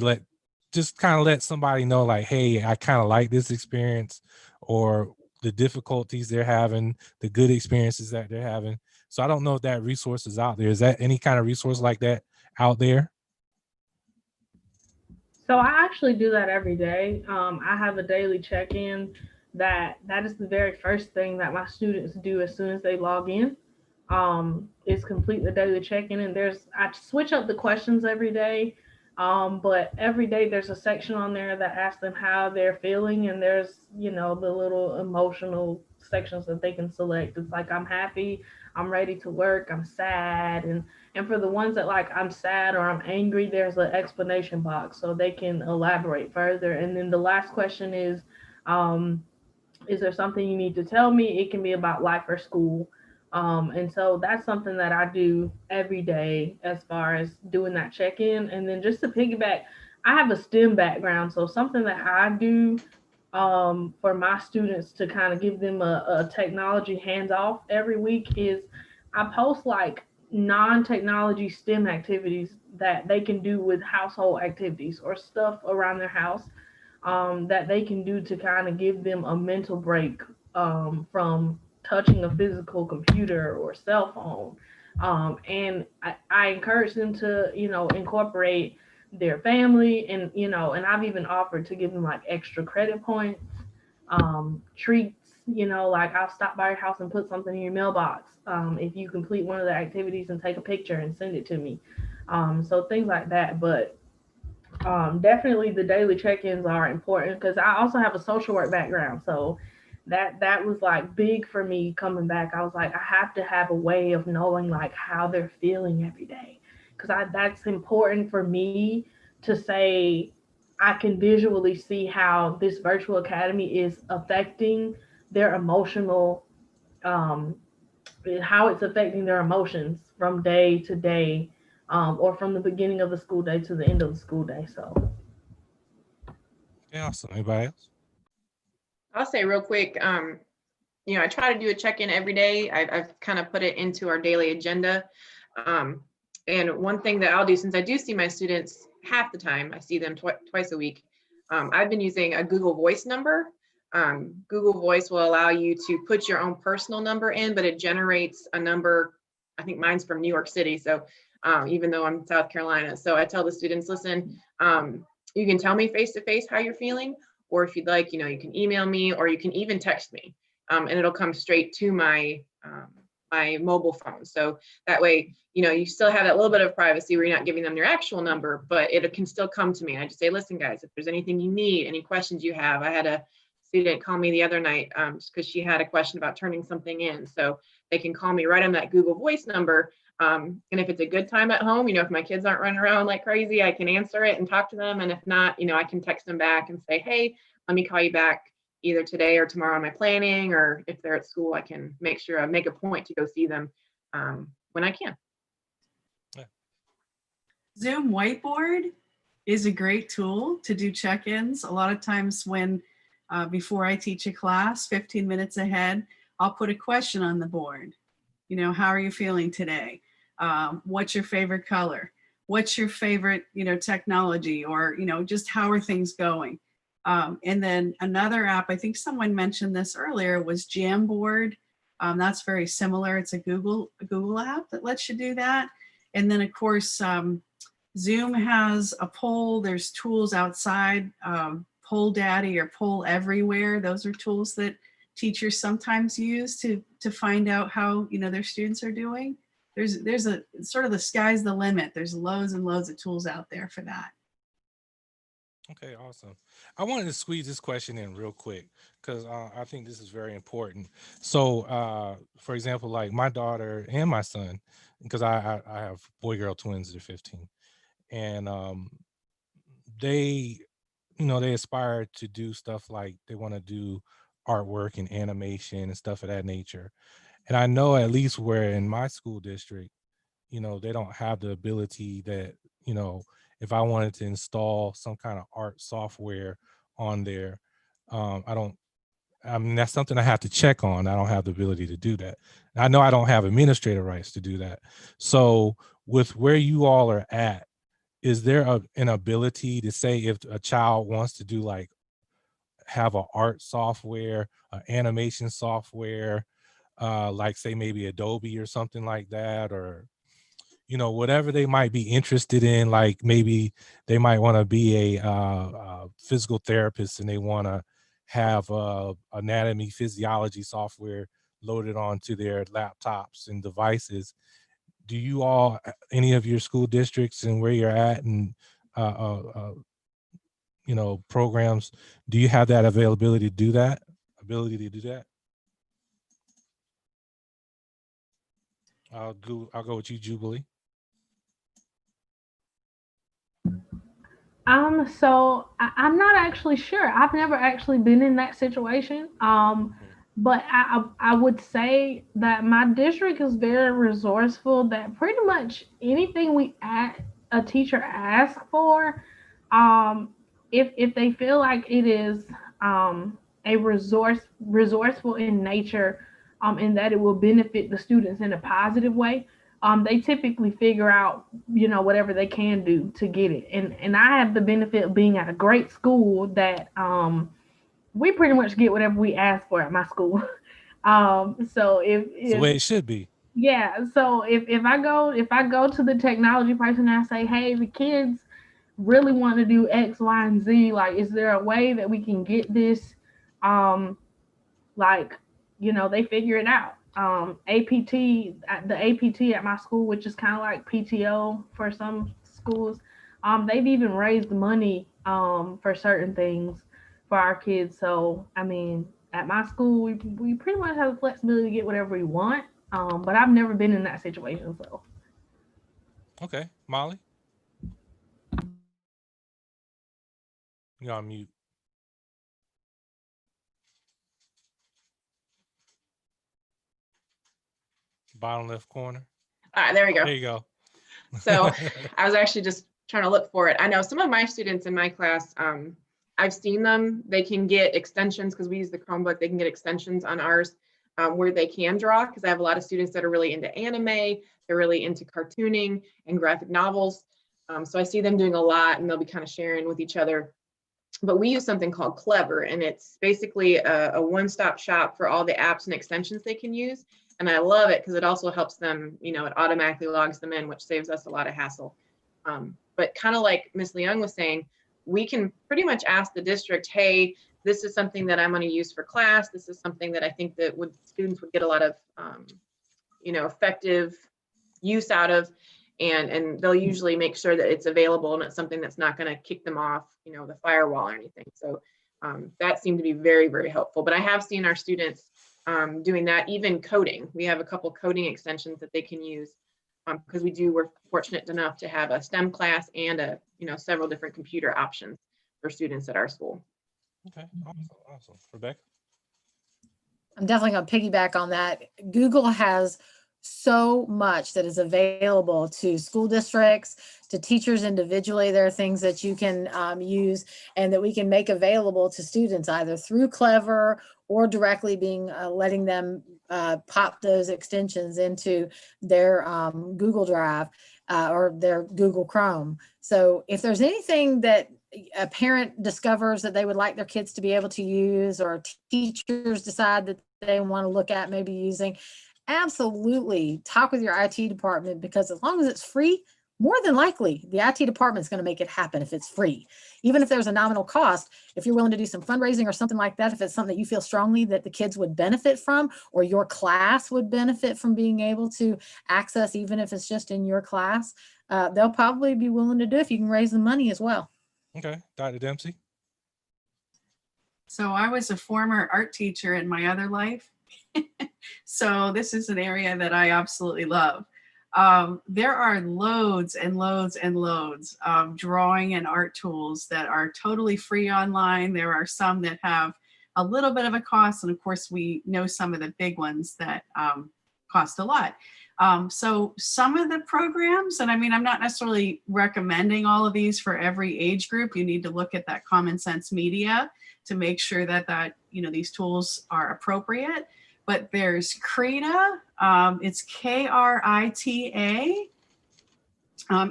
[SPEAKER 1] kind of let somebody know like, hey, I kind of like this experience, or the difficulties they're having, the good experiences that they're having. So I don't know if that resource is out there. Is that any kind of resource like that out there?
[SPEAKER 5] So I actually do that every day. I have a daily check-in that is the very first thing that my students do as soon as they log in. Is complete the daily check-in, and I switch up the questions every day. But every day there's a section on there that asks them how they're feeling, and there's the little emotional sections that they can select. It's like, I'm happy, I'm ready to work, I'm sad, and for the ones that like I'm sad or I'm angry, there's an explanation box so they can elaborate further. And then the last question is there something you need to tell me? It can be about life or school. And so that's something that I do every day as far as doing that check-in. And then just to piggyback, I have a STEM background. So something that I do for my students to kind of give them a technology hands-off every week is I post like non-technology STEM activities that they can do with household activities or stuff around their house, that they can do to kind of give them a mental break from touching a physical computer or cell phone. And I encourage them to, incorporate their family, and I've even offered to give them like extra credit points, treats, like I'll stop by your house and put something in your mailbox if you complete one of the activities and take a picture and send it to me. So things like that. But definitely the daily check-ins are important because I also have a social work background. So that was like big for me coming back. I was like, I have to have a way of knowing like how they're feeling every day, because that's important for me to say. I can visually see how this virtual academy is affecting their emotional, um, how it's affecting their emotions from day to day, or from the beginning of the school day to the end of the school day. So
[SPEAKER 1] Yeah, awesome. Anybody else?
[SPEAKER 3] I'll say real quick, I try to do a check-in every day. I've kind of put it into our daily agenda. And one thing that I'll do, since I do see my students half the time, I see them twice a week. I've been using a Google Voice number. Google Voice will allow you to put your own personal number in, but it generates a number. I think mine's from New York City. So even though I'm in South Carolina. So I tell the students, listen, you can tell me face-to-face how you're feeling, or if you'd like, you can email me, or you can even text me, and it'll come straight to my my mobile phone. So that way, you still have that little bit of privacy where you're not giving them your actual number, but it can still come to me. And I just say, listen, guys, if there's anything you need, any questions you have. I had a student call me the other night because she had a question about turning something in. So they can call me right on that Google Voice number. And if it's a good time at home, if my kids aren't running around like crazy, I can answer it and talk to them. And if not, I can text them back and say, hey, let me call you back either today or tomorrow on my planning, or if they're at school, I can make sure I make a point to go see them when I can.
[SPEAKER 4] Zoom Whiteboard is a great tool to do check-ins. A lot of times when, before I teach a class, 15 minutes ahead, I'll put a question on the board. How are you feeling today? What's your favorite color? What's your favorite, technology, or, just how are things going? And then another app, I think someone mentioned this earlier, was Jamboard. That's very similar. It's a Google app that lets you do that. And then of course, Zoom has a poll. There's tools outside, Poll Daddy or Poll Everywhere. Those are tools that teachers sometimes use to find out how their students are doing. There's a sort of the sky's the limit. There's loads and loads of tools out there for that.
[SPEAKER 1] Okay, awesome. I wanted to squeeze this question in real quick because I think this is very important. So, for example, like my daughter and my son, because I have boy-girl twins that are 15, and they, they aspire to do stuff like they want to do artwork and animation and stuff of that nature. And I know at least where in my school district, they don't have the ability that, if I wanted to install some kind of art software on there, I mean, that's something I have to check on. I don't have the ability to do that. I know I don't have administrative rights to do that. So with where you all are at, is there an ability to say if a child wants to do like have an art software, animation software, like say maybe Adobe or something like that, or whatever they might be interested in, like maybe they might want to be a physical therapist and they want to have anatomy physiology software loaded onto their laptops and devices. Do you all, any of your school districts and where you're at and programs, do you have that availability to do that? I'll go with you, Jubilee.
[SPEAKER 5] So I'm not actually sure. I've never actually been in that situation. But I would say that my district is very resourceful, that pretty much anything a teacher asks for, if they feel like it is a resourceful in nature, and that it will benefit the students in a positive way, they typically figure out, whatever they can do to get it. And I have the benefit of being at a great school that we pretty much get whatever we ask for at my school. So
[SPEAKER 1] It's the way it should be.
[SPEAKER 5] yeah, so if I go to the technology person and I say, hey, the kids really want to do X, Y, and Z, like, is there a way that we can get this? Like, they figure it out. APT, the APT at my school, which is kind of like PTO for some schools, they've even raised money for certain things for our kids. So, I mean, at my school, we pretty much have the flexibility to get whatever we want. But I've never been in that situation, so.
[SPEAKER 1] Okay, Molly, you're on mute. Bottom left corner.
[SPEAKER 3] All right, there we go.
[SPEAKER 1] There you go.
[SPEAKER 3] So I was actually just trying to look for it. I know some of my students in my class, I've seen them. They can get extensions because we use the Chromebook. They can get extensions on ours where they can draw, because I have a lot of students that are really into anime. They're really into cartooning and graphic novels. So I see them doing a lot, and they'll be kind of sharing with each other. But we use something called Clever, and it's basically a one-stop shop for all the apps and extensions they can use. And I love it because it also helps them, it automatically logs them in, which saves us a lot of hassle. But kind of like Ms. Leung was saying, we can pretty much ask the district, hey, this is something that I'm going to use for class. This is something that I think that students would get a lot of, effective use out of. And they'll usually make sure that it's available and it's something that's not going to kick them off, the firewall or anything. So that seemed to be very, very helpful. But I have seen our students doing that, even coding. We have a couple coding extensions that they can use because we're fortunate enough to have a STEM class and several different computer options for students at our school.
[SPEAKER 1] Okay, awesome. Rebecca?
[SPEAKER 2] I'm definitely going to piggyback on that. Google has so much that is available to school districts, to teachers individually. There are things that you can use and that we can make available to students either through Clever or directly letting them pop those extensions into their Google Drive or their Google Chrome. So if there's anything that a parent discovers that they would like their kids to be able to use, or teachers decide that they want to look at maybe using, absolutely talk with your IT department, because as long as it's free, more than likely the IT department is going to make it happen if it's free. Even if there's a nominal cost, if you're willing to do some fundraising or something like that, if it's something that you feel strongly that the kids would benefit from, or your class would benefit from being able to access, even if it's just in your class, they'll probably be willing to do it if you can raise the money as well.
[SPEAKER 1] Okay, Dr. Dempsey?
[SPEAKER 4] So I was a former art teacher in my other life. So this is an area that I absolutely love. There are loads and loads and loads of drawing and art tools that are totally free online. There are some that have a little bit of a cost. And of course, we know some of the big ones that cost a lot. So some of the programs, and I mean, I'm not necessarily recommending all of these for every age group. You need to look at that Common Sense Media to make sure that these tools are appropriate. But there's Krita, it's Krita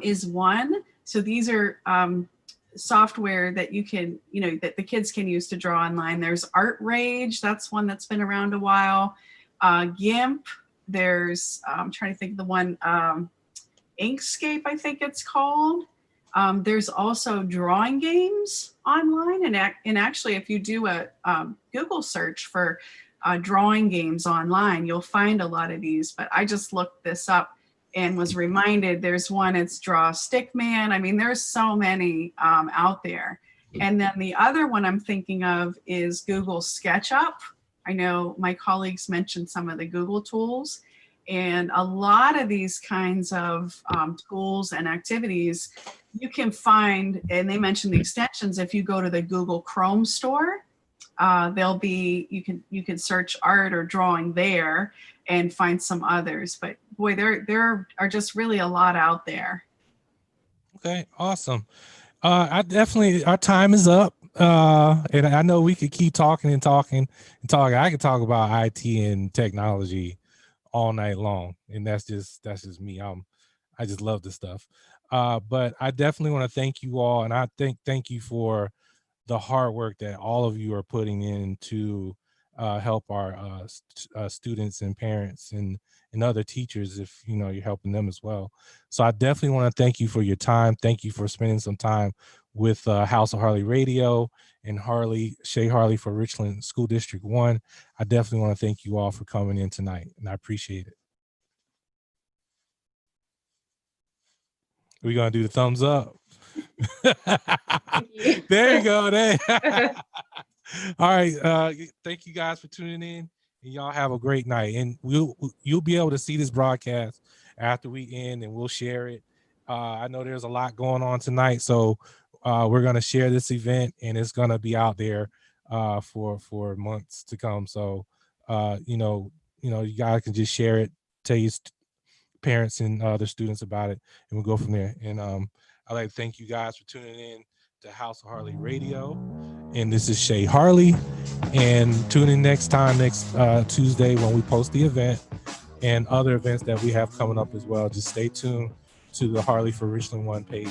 [SPEAKER 4] is one. So these are software that you can, that the kids can use to draw online. There's Art Rage, that's one that's been around a while. GIMP, there's, I'm trying to think of the one, Inkscape, I think it's called. There's also drawing games online. And actually, if you do a Google search for drawing games online, you'll find a lot of these. But I just looked this up and was reminded there's one, it's Draw Stickman. I mean, there's so many out there. And then the other one I'm thinking of is Google SketchUp. I know my colleagues mentioned some of the Google tools, and a lot of these kinds of tools and activities you can find, and they mentioned the extensions. If you go to the Google Chrome store, there'll be, you can search art or drawing there and find some others. But boy, there are just really a lot out there.
[SPEAKER 1] Okay, awesome. I definitely, our time is up. And I know we could keep talking and talking and talking. I could talk about IT and technology all night long. And that's just me. I just love this stuff. But I definitely want to thank you all. And I thank you for the hard work that all of you are putting in to help our students and parents and other teachers, if you're helping them as well. So I definitely want to thank you for your time. Thank you for spending some time with House of Harley Radio and Shea Harley for Richland School District 1. I definitely want to thank you all for coming in tonight, and I appreciate it. We're going to do the thumbs up. There you go. There. All right. Thank you guys for tuning in, and y'all have a great night. And you'll be able to see this broadcast after we end, and we'll share it. I know there's a lot going on tonight, so we're going to share this event, and it's going to be out there for months to come. So you guys can just share it, tell your parents and other students about it, and we'll go from there. And I'd like to thank you guys for tuning in to House of Harley Radio. And this is Shea Harley. And tune in next Tuesday when we post the event and other events that we have coming up as well. Just stay tuned to the Harley4RichlandOne page.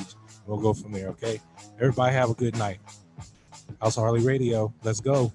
[SPEAKER 1] We'll go from there, okay? Everybody have a good night. House of Harley Radio. Let's go.